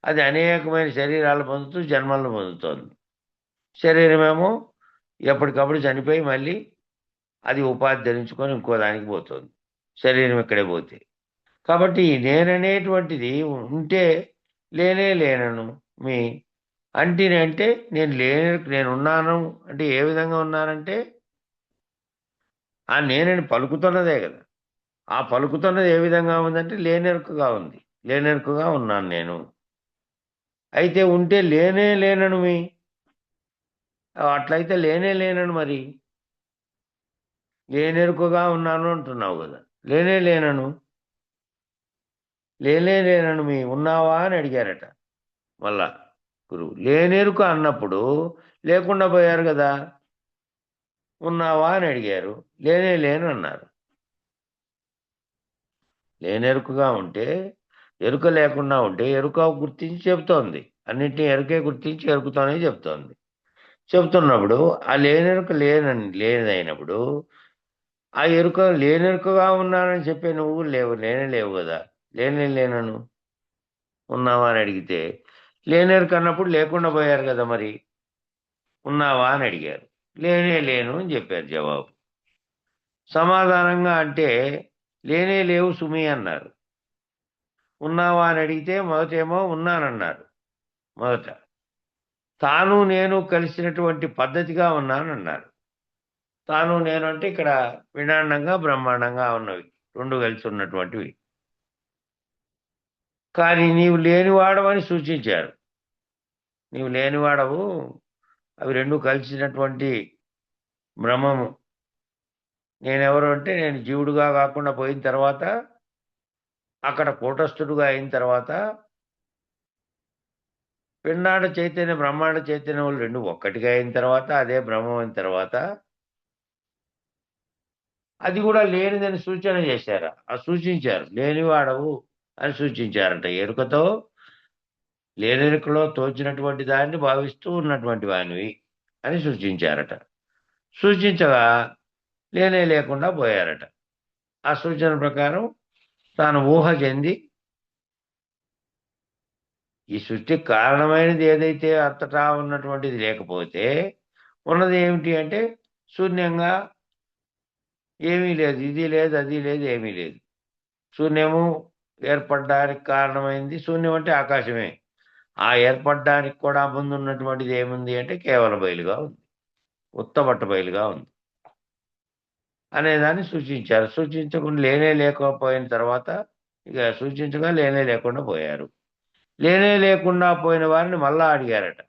అది అనేకమైన శరీరాలు పొందుతూ జన్మలను పొందుతోంది. శరీరమేమో ఎప్పటికప్పుడు చనిపోయి మళ్ళీ అది ఉపాధి ధరించుకొని ఇంకో దానికి పోతుంది. శరీరం ఇక్కడే పోతే. కాబట్టి ఈ నేననేటువంటిది ఉంటే లేనే లేనను మీ అంటిని అంటే నేను ఉన్నాను అంటే ఏ విధంగా ఉన్నానంటే ఆ నేనని పలుకుతున్నదే కదా. ఆ పలుకుతున్నది ఏ విధంగా ఉందంటే లేనెరుకగా ఉంది. లేనెరుకగా ఉన్నాను నేను. అయితే ఉంటే లేనే లేనను మీ అట్లయితే లేనే లేనను మరి లేనెరుకగా ఉన్నాను అంటున్నావు కదా. లేనే లేనను లేనే లేనను మీ ఉన్నావా అని అడిగారట మళ్ళా గురువు. లేనెరుక అన్నప్పుడు లేకుండా పోయారు కదా. ఉన్నావా అని అడిగారు, లేనే లేను అన్నారు. లేనెరుకగా ఉంటే ఎరుక లేకుండా ఉంటే ఎరుక గుర్తించి చెబుతోంది. అన్నింటినీ ఎరుకే గుర్తించి ఎరుకుతోనే చెప్తోంది. చెబుతున్నప్పుడు ఆ లేనెరుక లేనైనప్పుడు ఆ ఎరుక లేనెరుకగా ఉన్నానని చెప్పే నువ్వు లేవు, లేనే లేవు కదా. లేనే లేనను ఉన్నావా అని అడిగితే లేనెరుక అన్నప్పుడు లేకుండా పోయారు కదా. మరి ఉన్నావా అని అడిగారు, లేనే లేను అని చెప్పారు జవాబు. సమాధానంగా అంటే లేనే లేవు సుమి అన్నారు. ఉన్నావా అని అడిగితే మొదటేమో ఉన్నానన్నారు. మొదట తాను నేను కలిసినటువంటి పద్ధతిగా ఉన్నానన్నారు. తాను నేను అంటే ఇక్కడ వినాండంగా బ్రహ్మాండంగా ఉన్నవి రెండు కలిసి ఉన్నటువంటివి. కానీ నీవు లేనివాడవని సూచించారు. నీవు లేనివాడవు, అవి రెండు కలిసినటువంటి బ్రహ్మము. నేనెవరు అంటే నేను జీవుడుగా కాకుండా పోయిన తర్వాత అక్కడ కూటస్థుడుగా అయిన తర్వాత పిండాండ చైతన్య బ్రహ్మాండ చైతన్యములు రెండు ఒక్కటిగా అయిన తర్వాత అదే బ్రహ్మం అయిన తర్వాత అది కూడా లేనిదని సూచన చేశారు. సూచించారు లేనివాడవు అని సూచించారంట. ఎరుకతో లేనెరుకలో తోచినటువంటి దాన్ని భావిస్తూ ఉన్నటువంటి వానివి అని సూచించారట. సూచించగా లేనే లేకుండా పోయారట. ఆ సూచన ప్రకారం తాను ఊహ చెంది ఈ సృష్టికి కారణమైనది ఏదైతే అంతటా ఉన్నటువంటిది లేకపోతే ఉన్నది ఏమిటి అంటే శూన్యంగా ఏమీ లేదు, ఇది లేదు, అది లేదు, ఏమీ లేదు. శూన్యము ఏర్పడడానికి కారణమైంది. శూన్యం అంటే ఆకాశమే. ఆ ఏర్పడడానికి కూడా ముందు ఉన్నటువంటిది ఏముంది అంటే కేవల బయలుగా ఉంది, ఉత్తబట్ట బయలుగా ఉంది అనేదాన్ని సూచించారు. సూచించకుండా లేనే లేకపోయిన తర్వాత ఇక సూచించగా లేనే లేకుండా పోయారు. లేనే లేకుండా పోయిన వారిని మళ్ళా అడిగారట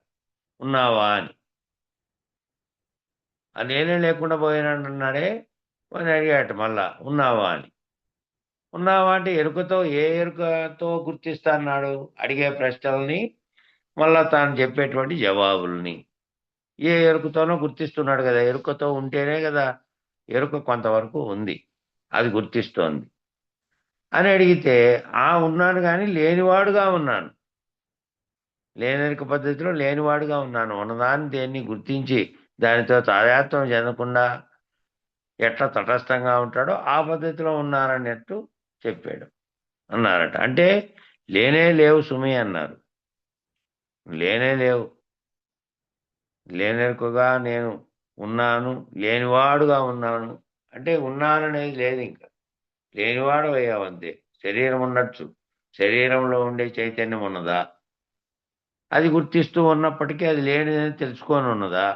ఉన్నావా అని. ఆ లేనే లేకుండా పోయినాడన్నాడే అని అడిగారట మళ్ళా ఉన్నావా అని. ఉన్నావా అంటే ఎరుకతో ఏ ఎరుకతో గుర్తిస్తా అన్నాడు అడిగే ప్రశ్నల్ని మళ్ళా తాను చెప్పేటువంటి జవాబుల్ని ఏ ఎరుకతోనో గుర్తిస్తున్నాడు కదా. ఎరుకతో ఉంటేనే కదా ఎరుక కొంతవరకు ఉంది, అది గుర్తిస్తోంది అని అడిగితే ఉన్నాను కానీ లేనివాడుగా ఉన్నాను, లేనెరుక పద్ధతిలో లేనివాడుగా ఉన్నాను. ఉన్నదాన్ని దేన్ని గుర్తించి దానితో తాదాత్మ్యం చెందకుండా ఎట్లా తటస్థంగా ఉంటాడో ఆ పద్ధతిలో ఉన్నానన్నట్టు చెప్పాడు అన్నారట. అంటే లేనే లేవు సుమి అన్నారు. లేనే లేవు, లేనెరుకగా నేను ఉన్నాను, లేనివాడుగా ఉన్నాను అంటే ఉన్నాననేది లేదు, ఇంకా లేనివాడు అయ్యావు అంతే. శరీరం ఉండొచ్చు, శరీరంలో ఉండే చైతన్యం ఉన్నదా? అది గుర్తిస్తూ ఉన్నప్పటికీ అది లేనిదని తెలుసుకొని ఉన్నదా?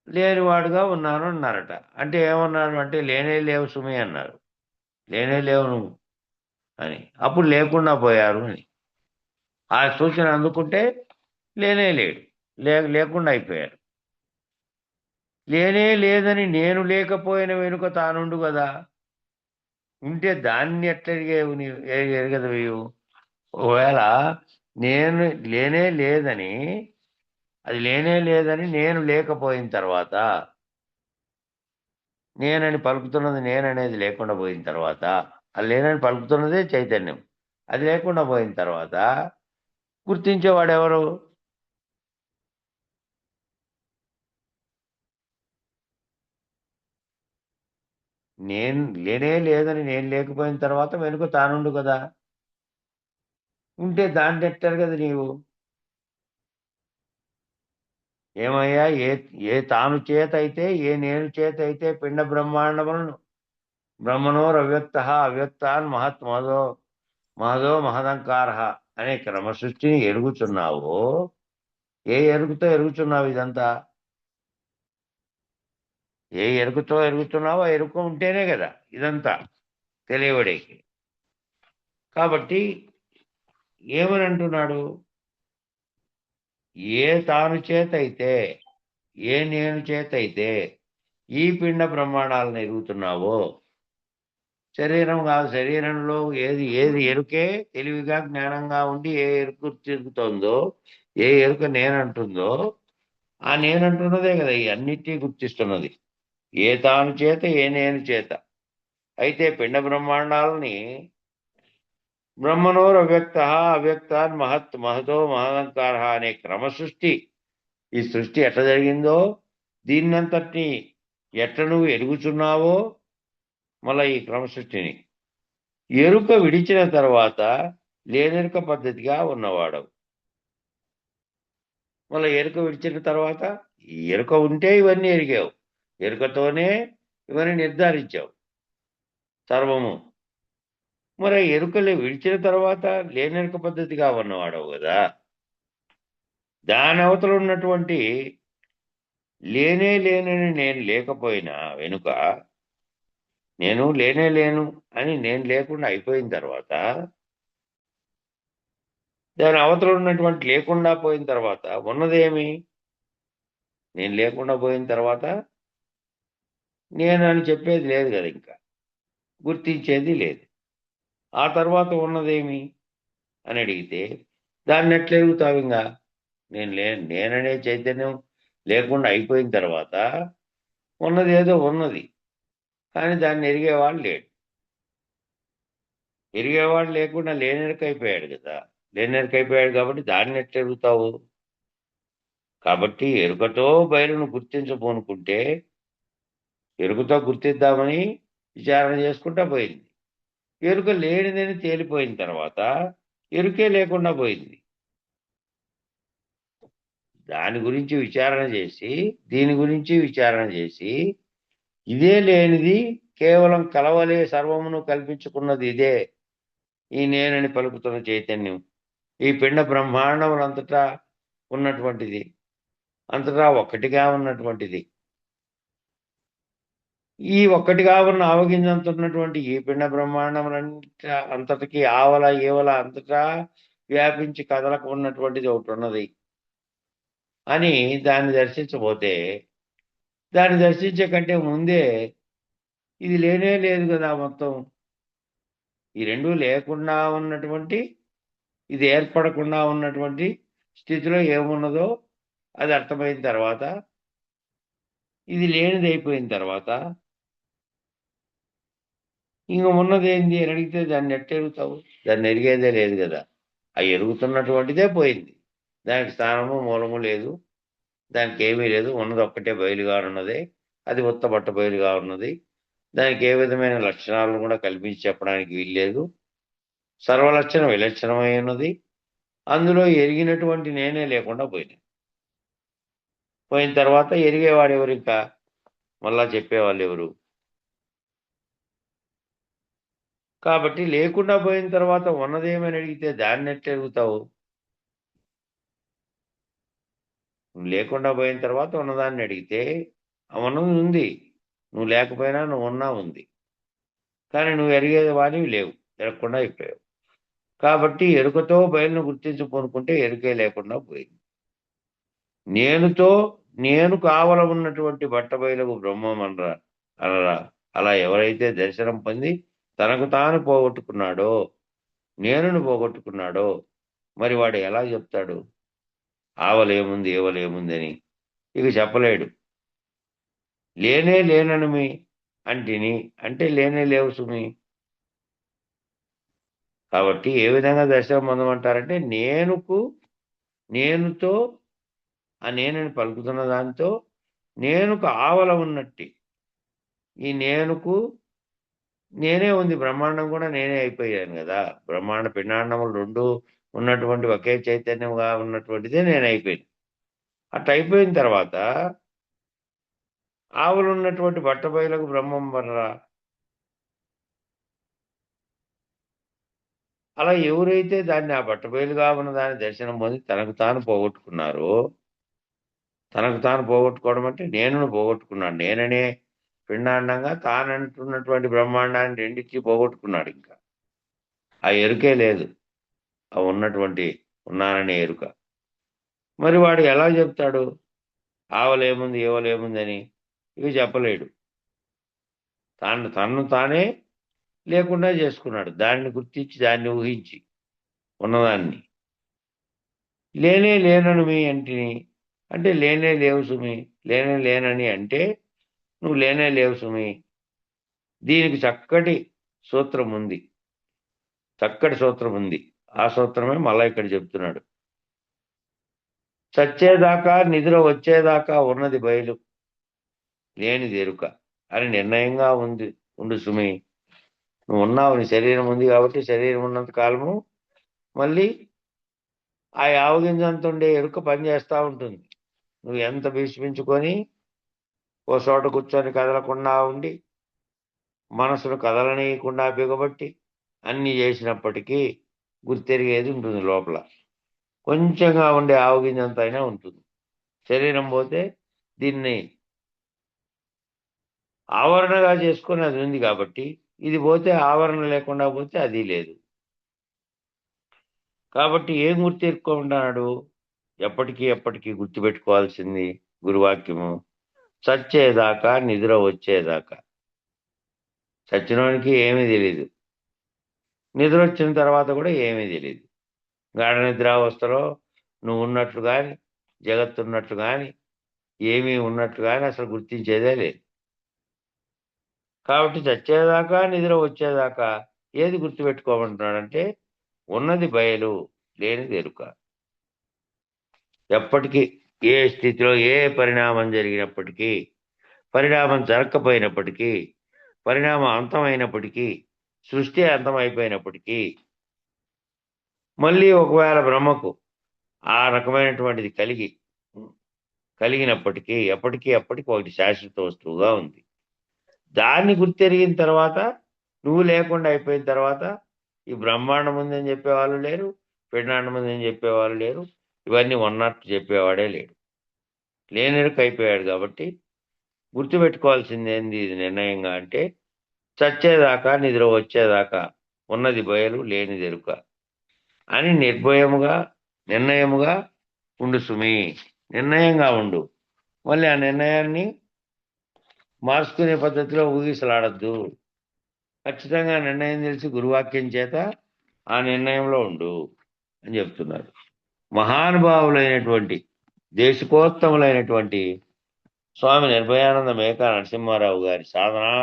లేనివాడుగా ఉన్నాను అన్నారట. అంటే ఏమన్నారు అంటే లేనే లేవు సుమి అన్నారు. లేనే లేవు నువ్వు అని. అప్పుడు లేకుండా పోయారు అని. ఆ సూచన అందుకుంటే లేనే లేడు, లేకుండా అయిపోయారు. లేనే లేదని నేను లేకపోయిన వెనుక తానుండు కదా. ఉంటే దాన్ని ఎట్లా ఎరగదవేయు? ఒకవేళ నేను లేనే లేదని, అది లేనే లేదని నేను లేకపోయిన తర్వాత, నేనని పలుకుతున్నది నేననేది లేకుండా పోయిన తర్వాత, అది లేనని పలుకుతున్నదే చైతన్యం, అది లేకుండా పోయిన తర్వాత గుర్తించేవాడెవరు? నేను లేనే లేదని నేను లేకపోయిన తర్వాత వెనుక తానుండు కదా. ఉంటే దాన్ని ఎట్టారు కదా నీవు? ఏమయ్యా, ఏ ఏ తాను చేత అయితే, ఏ నేను చేత అయితే పిండ బ్రహ్మాండములను బ్రహ్మణోరవ్యక్త అవ్యక్తాన్ మహదో మహదంకార అనే క్రమసృష్టిని ఎరుగుచున్నావో, ఏ ఎరుగుతో ఎరుగుచున్నావు ఇదంతా? ఏ ఎరుగుతో ఎరుగుతున్నావో ఆ ఎరుక ఉంటేనే కదా ఇదంతా తెలియబడేకి. కాబట్టి ఏమని అంటున్నాడు? ఏ తాను చేత అయితే, ఏ నేను చేత అయితే ఈ పిండ బ్రహ్మాండాలను ఎరుగుతున్నావో, శరీరం కాదు, శరీరంలో ఏది ఏది ఎరుకే తెలివిగా జ్ఞానంగా ఉండి ఏ ఎరుకు తిరుగుతోందో, ఏ ఎరుక నేనంటుందో, ఆ నేనంటున్నదే కదా ఈ అన్నిటినీ గుర్తిస్తున్నది. ఏ తాను చేత, ఏ నేను చేత అయితే పిండ బ్రహ్మాండాలని బ్రహ్మణోర్ అవ్యక్త అవ్యక్తాన్ మహతో మహదంకార అనే క్రమ సృష్టి, ఈ సృష్టి ఎట్లా జరిగిందో, దీన్నంతటినీ ఎట్లా నువ్వు ఎరుగుచున్నావో, మళ్ళా ఈ క్రమ సృష్టిని ఎరుక విడిచిన తర్వాత లేనెరుక పద్ధతిగా ఉన్నవాడు. మళ్ళీ ఎరుక విడిచిన తర్వాత ఎరుక ఉంటే ఇవన్నీ ఎరిగావు, ఎరుకతోనే ఇవన్నీ నిర్ధారించావు సర్వము. మరి ఎరుకలు విడిచిన తర్వాత లేనెరుక పద్ధతిగా ఉన్నవాడవు కదా. దాని అవతల ఉన్నటువంటి లేనే లేనని నేను లేకపోయినా వెనుక, నేను లేనే లేను అని నేను లేకుండా అయిపోయిన తర్వాత, దాని అవతల ఉన్నటువంటి లేకుండా పోయిన తర్వాత ఉన్నదేమి? నేను లేకుండా పోయిన తర్వాత నేను అని చెప్పేది లేదు కదా, ఇంకా గుర్తించేది లేదు. ఆ తర్వాత ఉన్నదేమి అని అడిగితే దాన్ని ఎట్లా ఎరుగుతావు? ఇంకా నేననే చైతన్యం లేకుండా అయిపోయిన తర్వాత ఉన్నది ఏదో ఉన్నది, కానీ దాన్ని ఎరిగేవాడు లేడు. ఎరిగేవాడు లేకుండా లేనెరకైపోయాడు కదా. లేనెరకైపోయాడు కాబట్టి దాన్ని ఎట్లా ఎరుగుతావు? కాబట్టి ఎరుకతో బయలును గుర్తించబోనుకుంటే ఎరుకతో గుర్తిద్దామని విచారణ చేసుకుంటా పోయింది. ఎరుక లేనిదని తేలిపోయిన తర్వాత ఎరుకే లేకుండా పోయింది. దాని గురించి విచారణ చేసి, దీని గురించి విచారణ చేసి, ఇదే లేనిది కేవలం కలవలే సర్వమును కల్పించుకున్నది ఇదే ఈ నేనని పలుకుతున్న చైతన్యం, ఈ పిండ బ్రహ్మాండములంతటా ఉన్నటువంటిది, అంతటా ఒక్కటిగా ఉన్నటువంటిది. ఈ ఒక్కటిగా ఉన్న ఆవగింజంత ఉన్నటువంటి ఈ పిండ అంతటికి ఆవల ఈవల అంతటా వ్యాపించి కదలకు ఉన్నటువంటిది ఒకటి ఉన్నది అని దాన్ని దర్శించబోతే, దాన్ని దర్శించే కంటే ముందే ఇది లేనే లేదు కదా మొత్తం. ఈ రెండు లేకుండా ఉన్నటువంటి, ఇది ఏర్పడకుండా ఉన్నటువంటి స్థితిలో ఏమున్నదో అది అర్థమైన తర్వాత, ఇది లేనిది అయిపోయిన తర్వాత ఇంక ఉన్నది ఏంది అని అడిగితే దాన్ని ఎట్ట ఎరుగుతావు? దాన్ని ఎరిగేదే లేదు కదా. ఆ ఎరుగుతున్నటువంటిదే పోయింది, దానికి స్థానము మూలము లేదు, దానికి ఏమీ లేదు. ఉన్నది ఒక్కటే బయలుగా ఉన్నది, అది ఉత్తబట్ట బయలుగా ఉన్నది. దానికి ఏ విధమైన లక్షణాలను కూడా కల్పించి చెప్పడానికి వీల్లేదు. సర్వలక్షణ విలక్షణమై ఉన్నది. అందులో ఎరిగినటువంటి నేనే లేకుండా పోయిన తర్వాత ఎరిగేవాడు ఎవరు? ఇంకా మళ్ళా చెప్పేవాళ్ళు ఎవరు? కాబట్టి లేకుండా పోయిన తర్వాత ఉన్నదేమని అడిగితే దాన్ని ఎట్లా అడుగుతావు? నువ్వు లేకుండా పోయిన తర్వాత ఉన్నదాన్ని అడిగితే ఉన్నది ఉంది, నువ్వు లేకపోయినా నువ్వు ఉన్నా ఉంది, కానీ నువ్వు ఎరిగేది వాడివి లేవు, ఎరగకుండా అయిపోయావు. కాబట్టి ఎరుకతో బయలును గుర్తించుకొనుకుంటే ఎరుకే లేకుండా పోయింది. నేను కావల ఉన్నటువంటి బట్టబయలకు బ్రహ్మం అనరా. అలా ఎవరైతే దర్శనం పొంది తనకు తాను పోగొట్టుకున్నాడో, నేనును పోగొట్టుకున్నాడో, మరి వాడు ఎలా చెప్తాడు ఆవలేముంది ఏవలేముంది అని? ఇక చెప్పలేడు. లేనే లేననుమి అంటిని అంటే లేనే లేవు సుమి. కాబట్టి ఏ విధంగా దర్శనం పొందమంటారంటే నేనుతో ఆ నేనని పలుకుతున్న దాంతో నేనుకు ఆవల ఉన్నట్టి, ఈ నేనుకు నేనే ఉంది, బ్రహ్మాండం కూడా నేనే అయిపోయాను కదా. బ్రహ్మాండ పిండాండములు రెండు ఉన్నటువంటి ఒకే చైతన్యంగా ఉన్నటువంటిదే నేను అయిపోయింది. అట్లా అయిపోయిన తర్వాత ఆవులు ఉన్నటువంటి బట్టబయలకు బ్రహ్మం వనరా. అలా ఎవరైతే దాన్ని ఆ బట్టబయలుగా ఉన్న దాని దర్శనం పొంది తనకు తాను పోగొట్టుకున్నారో, తనకు తాను పోగొట్టుకోవడం అంటే నేను పోగొట్టుకున్నాడు, నేననే పిండాండంగా తానంటున్నటువంటి బ్రహ్మాండాన్ని రెండింటికి పోగొట్టుకున్నాడు. ఇంకా ఆ ఎరుకే లేదు, ఆ ఉన్నటువంటి ఉన్నాననే ఎరుక. మరి వాడు ఎలా చెప్తాడు ఆవలేముంది ఏవలేముందని? ఇవి చెప్పలేడు. తన్ను తానే లేకుండా చేసుకున్నాడు, దాన్ని గుర్తించి దాన్ని ఊహించి ఉన్నదాన్ని. లేనే లేనను మీ అంటిని అంటే లేనే లేవు సుమి, లేనే లేనని అంటే నువ్వు లేనే లేవు సుమి. దీనికి చక్కటి సూత్రం ఉంది, ఆ సూత్రమే మళ్ళా ఇక్కడ చెప్తున్నాడు. చచ్చేదాకా నిద్ర వచ్చేదాకా ఉన్నది బయలు లేనిది ఎరుక అని నిర్ణయంగా ఉండు సుమి. నువ్వు ఉన్నావు, నీ శరీరం ఉంది కాబట్టి శరీరం ఉన్నంత కాలము మళ్ళీ ఆ యావగింజంత ఉండే ఎరుక పనిచేస్తూ ఉంటుంది. నువ్వు ఎంత భీష్మించుకొని ఓ చోట కూర్చొని కదలకుండా ఉండి మనసును కదలనీయకుండా బిగబట్టి అన్ని చేసినప్పటికీ గుర్తెరిగేది ఉంటుంది లోపల. కొంచెంగా ఉండే ఆవగింజంత అయినా ఉంటుంది. శరీరం పోతే దీన్ని ఆవరణగా చేసుకొని అది ఉంది కాబట్టి, ఇది పోతే ఆవరణ లేకుండా పోతే అది లేదు. కాబట్టి ఏం గుర్తెరుక్కుంటున్నాడు? ఎప్పటికీ గుర్తుపెట్టుకోవాల్సింది గురువాక్యము, చచ్చేదాకా నిద్ర వచ్చేదాకా. చచ్చినోనికి ఏమీ తెలీదు, నిద్ర వచ్చిన తర్వాత కూడా ఏమీ తెలీదు. గాఢ నిద్రావస్థలో నువ్వు ఉన్నట్లు కానీ జగత్తు ఉన్నట్లు కానీ ఏమీ ఉన్నట్లు కానీ అసలు గుర్తించేదే లేదు. కాబట్టి చచ్చేదాకా నిద్ర వచ్చేదాకా ఏది గుర్తుపెట్టుకోమంటున్నాడంటే ఉన్నది బయలు లేనిది ఎరుక. ఎప్పటికీ ఏ స్థితిలో ఏ పరిణామం జరిగినప్పటికీ, పరిణామం జరగకపోయినప్పటికీ, పరిణామం అంతమైనప్పటికీ, సృష్టి అంతమైపోయినప్పటికీ, మళ్ళీ ఒకవేళ బ్రహ్మకు ఆ రకమైనటువంటిది కలిగినప్పటికీ ఎప్పటికీ ఒకటి శాశ్వత వస్తువుగా ఉంది. దాన్ని గుర్తెరిగిన తర్వాత, నువ్వు లేకుండా అయిపోయిన తర్వాత ఈ బ్రహ్మాండం ఉందని చెప్పేవాళ్ళు లేరు, పిండాండం ఉందని చెప్పేవాళ్ళు లేరు, ఇవన్నీ ఉన్నట్టు చెప్పేవాడే లేడు. లేనిరుకు అయిపోయాడు. కాబట్టి గుర్తుపెట్టుకోవాల్సింది ఏంది ఇది నిర్ణయంగా అంటే, చచ్చేదాకా నిద్ర వచ్చేదాకా ఉన్నది బయలు లేనిది ఎరుక అని నిర్ణయముగా ఉండు సుమి. నిర్ణయంగా ఉండు. మళ్ళీ ఆ నిర్ణయాన్ని మార్చుకునే పద్ధతిలో ఊగిసలాడద్దు. ఖచ్చితంగా నిర్ణయం తెలిసి గురువాక్యం చేత ఆ నిర్ణయంలో ఉండు అని చెప్తున్నారు. మహానుభావులైనటువంటి దేశికోత్తములైనటువంటి స్వామి నిర్భయానంద మేకా నరసింహారావు గారి సాధనా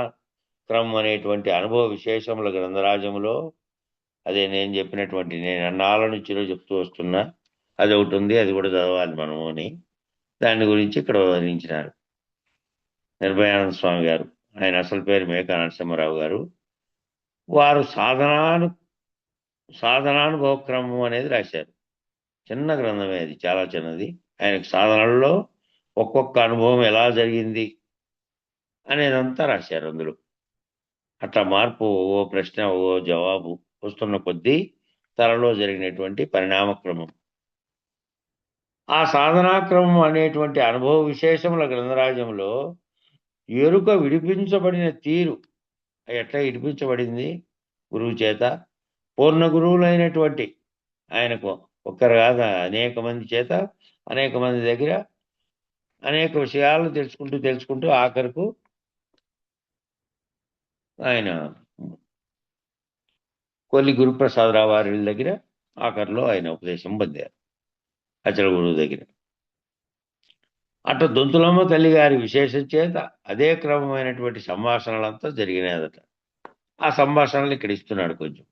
క్రమం అనేటువంటి అనుభవ విశేషముల గ్రంథరాజములో, అదే నేను చెప్పినటువంటి, నేను అన్నాళ్ళ నుంచి చెప్తూ వస్తున్నా అది ఒకటి ఉంది, అది కూడా చదవాలి మనము అని దాని గురించి ఇక్కడ వర్ణించినారు నిర్భయానంద స్వామి గారు. ఆయన అసలు పేరు మేకా నరసింహారావు గారు. వారు సాధనానుభవ క్రమం అనేది రాశారు. చిన్న గ్రంథమే, అది చాలా చిన్నది. ఆయనకు సాధనల్లో ఒక్కొక్క అనుభవం ఎలా జరిగింది అనేదంతా రాశారు అందులో. అట్లా మార్పు ఓ ప్రశ్న ఓ జవాబు వస్తున్న కొద్దీ తనలో జరిగినటువంటి పరిణామక్రమం. ఆ సాధనాక్రమం అనేటువంటి అనుభవ విశేషముల గ్రంథరాజ్యంలో ఎరుక విడిపించబడిన తీరు ఎట్లా విడిపించబడింది గురువు చేత, పూర్ణ గురువులైనటువంటి ఆయనకు ఒక్కరు కాదు అనేక మంది చేత, అనేక మంది దగ్గర అనేక విషయాలు తెలుసుకుంటూ ఆఖరుకు ఆయన కొల్లి గురుప్రసాదరావు వారి దగ్గర ఆఖరిలో ఆయన ఉపదేశం పొందారు అచల గురువు దగ్గర. అట్లా దొంతులమ్మ తల్లి గారి విశేషం చేత అదే క్రమమైనటువంటి సంభాషణలంతా జరిగినాయదట. ఆ సంభాషణలు ఇక్కడ ఇస్తున్నాడు కొంచెం.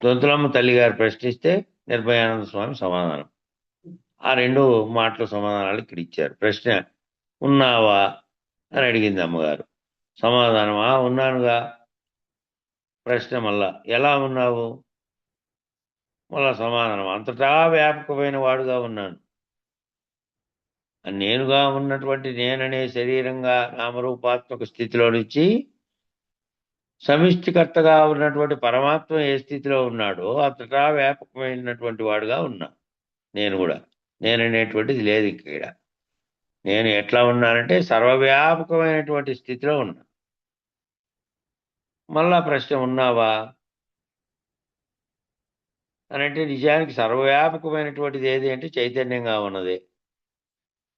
దొంతులమ్మ తల్లి గారు ప్రశ్నిస్తే నిర్భయానంద స్వామి సమాధానం. ఆ రెండు మాటల సమాధానాలు ఇక్కడ ఇచ్చారు. ప్రశ్న ఉన్నావా అని అడిగింది అమ్మగారు. సమాధానమా ఉన్నానుగా. ప్రశ్న మళ్ళా ఎలా ఉన్నావు, మళ్ళా సమాధానం అంతటా వ్యాపకమైన వాడుగా ఉన్నాను. నేనుగా ఉన్నటువంటి నేననే శరీరంగా నామరూపాత్మక స్థితిలో నుంచి సమిష్టికర్తగా ఉన్నటువంటి పరమాత్మ ఏ స్థితిలో ఉన్నాడో అంతటా వ్యాపకమైనటువంటి వాడుగా ఉన్నా. నేను కూడా నేననేటువంటిది లేదు ఇక్కడ. నేను ఎట్లా ఉన్నానంటే సర్వవ్యాపకమైనటువంటి స్థితిలో ఉన్నా. మళ్ళా ప్రశ్న ఉన్నావా అని అంటే నిజానికి సర్వవ్యాపకమైనటువంటిది ఏది అంటే చైతన్యంగా ఉన్నదే,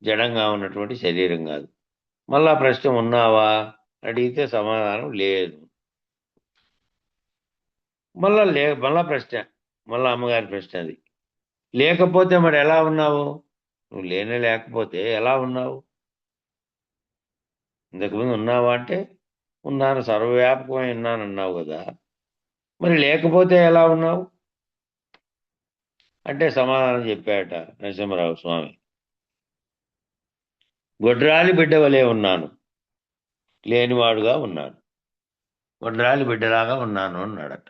జడంగా ఉన్నటువంటి శరీరం కాదు. మళ్ళా ప్రశ్న ఉన్నావా అడిగితే సమాధానం లేదు. మళ్ళా ప్రశ్న, మళ్ళా అమ్మగారి ప్రశ్న అది. లేకపోతే మరి ఎలా ఉన్నావు, నువ్వు లేకపోతే ఎలా ఉన్నావు? ఇంతకుముందు ఉన్నావా అంటే ఉన్నాను, సర్వవ్యాపకమై ఉన్నాను అన్నావు కదా, మరి లేకపోతే ఎలా ఉన్నావు అంటే సమాధానం చెప్పాట నరసింహరావు స్వామి. గొడ్రాలి బిడ్డ వలె ఉన్నాను, లేనివాడుగా ఉన్నాను, గొడ్రాలి బిడ్డలాగా ఉన్నాను అన్నాడట.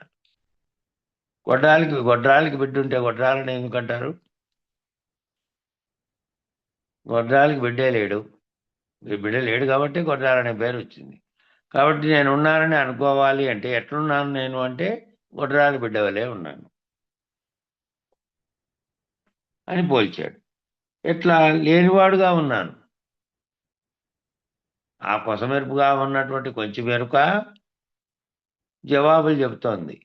గొడ్రాలికి బిడ్డ ఉంటే గొడ్రాలని ఎందుకంటారు? గొడ్రాలికి బిడ్డే లేడు, బిడ్డ లేడు కాబట్టి గొడ్రాలనే పేరు వచ్చింది. కాబట్టి నేను ఉన్నానని అనుకోవాలి అంటే ఎట్లున్నాను నేను అంటే గొడ్రాలి బిడ్డ వలె ఉన్నాను అని పోల్చాడు. ఎట్లా లేనివాడుగా ఉన్నాను. ఆ కొసమెరుపుగా ఉన్నటువంటి కొంచెం మెరుక జవాబులు చెబుతోంది.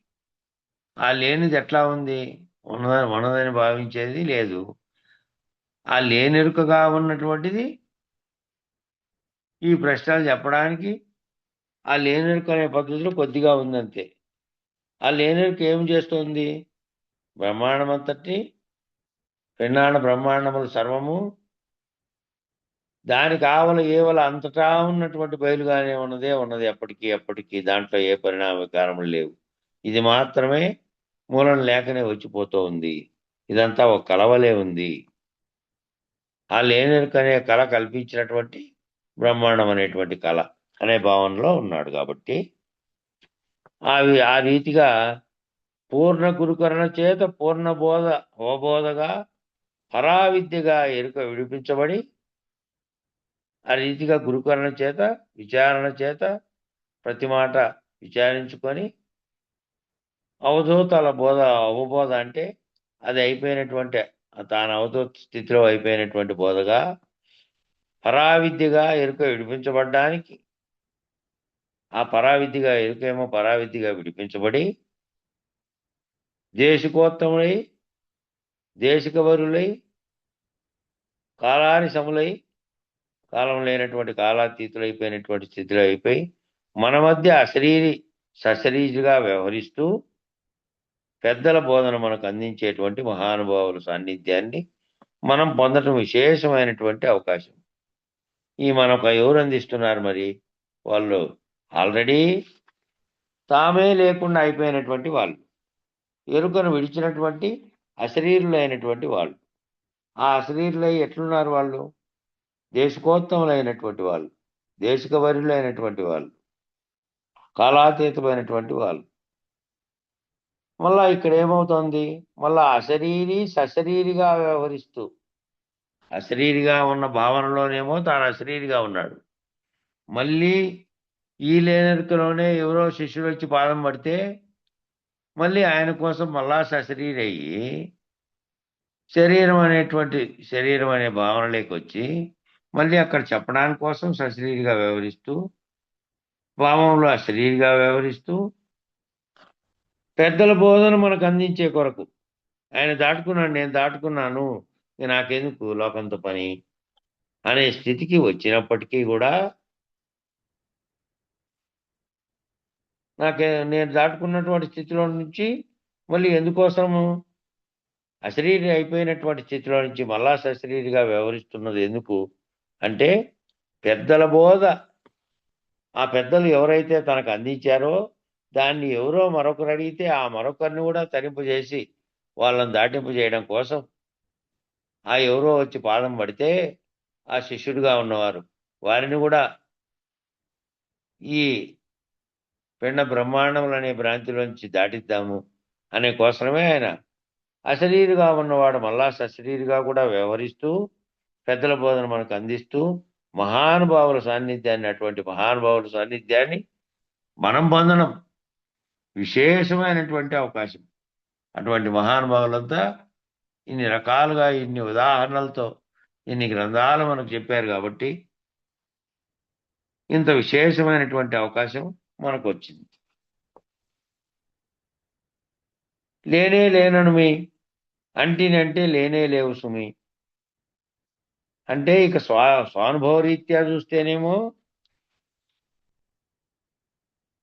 ఆ లేనిది ఎట్లా ఉంది, ఉన్నదని భావించేది లేదు. ఆ లేనెరుకగా ఉన్నటువంటిది ఈ ప్రశ్నలు చెప్పడానికి ఆ లేనెరుక అనే పద్ధతిలో కొద్దిగా ఉందంతే. ఆ లేనెరుక ఏం చేస్తోంది? బ్రహ్మాండమంతటి పిన్నాణ బ్రహ్మాండములు సర్వము దానికి ఆవల ఏవల అంతటా ఉన్నటువంటి బయలుగానే ఉన్నది ఎప్పటికీ దాంట్లో ఏ పరిణామ వికారములు లేవు. ఇది మాత్రమే మూలం లేకనే వచ్చిపోతూ ఉంది. ఇదంతా ఒక కలవలే ఉంది. ఆ లేనెరుక అనే కళ కల్పించినటువంటి బ్రహ్మాండం అనేటువంటి కళ అనే భావనలో ఉన్నాడు. కాబట్టి ఆ రీతిగా పూర్ణ గురుకరణ చేత పూర్ణ బోధ అవబోధగా పరావిద్యగా ఎరుక విడిపించబడి ఆ రీతిగా గురుకరణ చేత విచారణ చేత ప్రతి మాట విచారించుకొని అవధూతల అవబోధ అంటే అది అయిపోయినటువంటి తాను అవధూత స్థితిలో అయిపోయినటువంటి బోధగా పరావిద్యగా ఎరుక విడిపించబడ్డానికి ఆ ఎరుకేమో పరావిద్యగా విడిపించబడి దేశికోత్తములై దేశికవరులై కాలాని సములై కాలం లేనటువంటి కాలాతీతులైపోయినటువంటి స్థితిలో అయిపోయి మన మధ్య సశరీరిగా వ్యవహరిస్తూ పెద్దల బోధన మనకు అందించేటువంటి మహానుభావుల సాన్నిధ్యాన్ని మనం పొందటం విశేషమైనటువంటి అవకాశం. మనకు ఎవరు అందిస్తున్నారు? మరి వాళ్ళు ఆల్రెడీ తామే లేకుండా అయిపోయినటువంటి వాళ్ళు, ఎరుకను విడిచినటువంటి అశరీరులైనటువంటి వాళ్ళు. ఆ అశరీరులై ఎట్లున్నారు? వాళ్ళు దేశకోత్తములైనటువంటి వాళ్ళు, దేశికవర్యులైనటువంటి వాళ్ళు, కాలాతీతమైనటువంటి వాళ్ళు. మళ్ళా ఇక్కడ ఏమవుతోంది? మళ్ళా సశరీరిగా వ్యవహరిస్తూ అశరీరిగా ఉన్న భావనలోనేమో తాను అశరీరిగా ఉన్నాడు, మళ్ళీ ఈ లేనెరుకలోనే ఎవరో శిష్యుడు వచ్చి పాదం పడితే మళ్ళీ ఆయన కోసం మళ్ళా సశరీరయ్యి శరీరం అనే భావనలోకి వచ్చి మళ్ళీ అక్కడ చెప్పడానికి కోసం సశరీరిగా వ్యవహరిస్తూ భావంలో అశరీరిగా వ్యవహరిస్తూ పెద్దల బోధన మనకు అందించే కొరకు ఆయన దాటుకున్నాడు, నేను దాటుకున్నాను, నాకెందుకు లోకంతో పని అనే స్థితికి వచ్చినప్పటికీ కూడా నేను దాటుకున్నటువంటి స్థితిలో నుంచి మళ్ళీ ఎందుకోసము అశరీరి అయిపోయినటువంటి స్థితిలో నుంచి మళ్ళా సశరీరిగా వ్యవహరిస్తున్నది ఎందుకు అంటే పెద్దల బోధ, ఆ పెద్దలు ఎవరైతే తనకు అందించారో దాన్ని ఎవరో మరొకరు అడిగితే ఆ మరొకరిని కూడా తరింపజేసి వాళ్ళని దాటింపు చేయడం కోసం ఆ ఎవరో వచ్చి పాదం పడితే ఆ శిష్యుడిగా ఉన్నవారు వారిని కూడా ఈ పిండ బ్రహ్మాండములు అనే భ్రాంతిలోంచి దాటిద్దాము అనే కోసమే ఆయన అశరీరిగా ఉన్నవాడు మళ్ళా సశరీరిగా కూడా వ్యవహరిస్తూ పెద్దల బోధన మనకు అందిస్తూ మహానుభావుల సాన్నిధ్యాన్ని, అటువంటి మహానుభావుల సాన్నిధ్యాన్ని మనం పొందడం విశేషమైనటువంటి అవకాశం. అటువంటి మహానుభావులంతా ఇన్ని రకాలుగా ఇన్ని ఉదాహరణలతో ఇన్ని గ్రంథాలు మనకు చెప్పారు కాబట్టి ఇంత విశేషమైనటువంటి అవకాశం మనకు వచ్చింది. లేనే లేనను మీ అంటినంటే లేనే లేవు సుమి అంటే ఇక స్వానుభవరీత్యా చూస్తేనేమో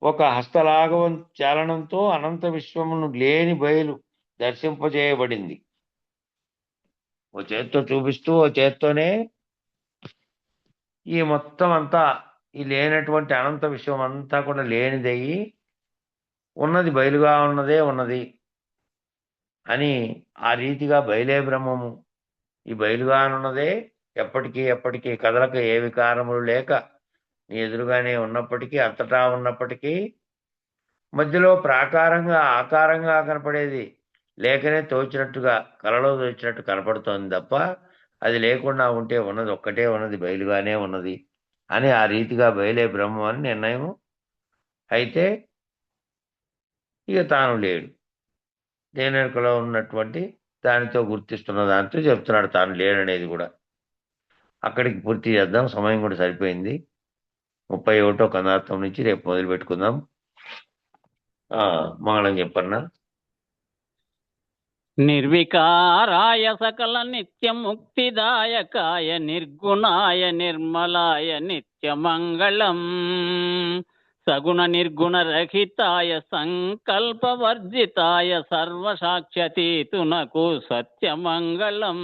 ఒక హస్తలాఘవం చాలనంతో అనంత విశ్వమును లేని బయలు దర్శింపజేయబడింది. ఓ చేత్తో చూపిస్తూ ఓ చేత్తోనే ఈ మొత్తం అంతా ఈ లేనటువంటి అనంత విశ్వం అంతా కూడా లేనిదయ్యి ఉన్నది బయలుగా ఉన్నదే ఉన్నది అని ఆ రీతిగా బయలే బ్రహ్మము, ఈ బయలుగానున్నదే ఎప్పటికీ కదలక ఏ వికారములు లేక నీ ఎదురుగానే ఉన్నప్పటికీ, అంతటా ఉన్నప్పటికీ మధ్యలో ప్రాకారంగా ఆకారంగా కనపడేది లేకనే తోచినట్టుగా కలలో తోచినట్టు కనపడుతోంది తప్ప అది లేకుండా ఉంటే ఉన్నది ఒక్కటే ఉన్నది, బయలుగానే ఉన్నది అని ఆ రీతిగా బయలే బ్రహ్మం అని నిర్ణయం. అయితే ఇక తాను లేడు, దేనికలో ఉన్నటువంటి దానితో గుర్తిస్తున్న దానితో చెప్తున్నాడు తాను లేడనేది కూడా. అక్కడికి పూర్తి చేద్దాం, సమయం కూడా సరిపోయింది. 31వ కందార్థం నుంచి రేపు మొదలు పెట్టుకుందాం. మంగళం చెప్పన్నా. నిర్వికారాయ సకల నిత్య ముక్తిదాయకాయ నిర్గుణాయ నిర్మలాయ నిత్యమంగళం సగుణ నిర్గుణ రహితాయ సంకల్పవర్జితాయ సర్వసాక్షతీతునకు సత్యమంగళం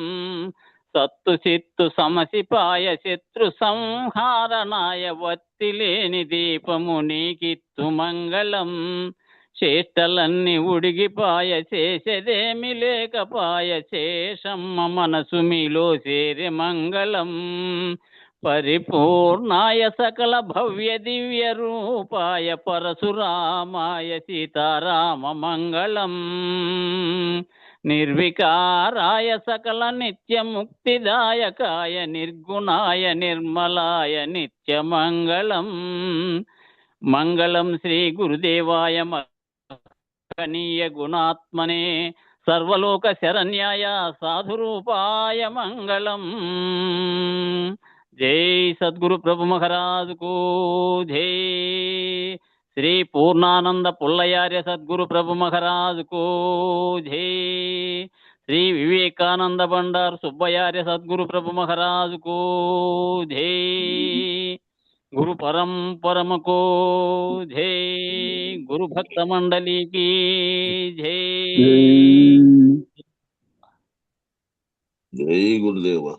సత్తు చిత్తు సమసిపాయ శత్రు సంహారణాయ వత్తిలేని దీపము నీకిత్తు మంగళం చేష్టలన్నీ ఉడిగిపాయ చేసేదేమి లేకపాయ శేషమ్మ మనసు మీలో చేరే మంగళం పరిపూర్ణాయ సకల భవ్య దివ్య రూపాయ పరశురామాయ సీతారామ మంగళం నిర్వికారాయ సకల నిత్య ముక్తిదాయకాయ నిర్గుణాయ నిర్మలాయ నిత్య మంగళం మంగళం శ్రీ గురుదేవాయ కనీయ గుణాత్మనే సర్వలోక శరణ్యాయ సాధురూపాయ మంగళం. జై సద్గురు ప్రభు మహారాజుకు జై. శ్రీ పూర్ణానంద పుల్లయార్య సద్గురు ప్రభు మహారాజుకు జై. శ్రీ వివేకానంద బండారు సుబ్బయార్య సద్గురు ప్రభు మహారాజుకు జై. గురు పరంపరమకు జై. గురు భక్త మండలికి జై. జై గురుదేవ.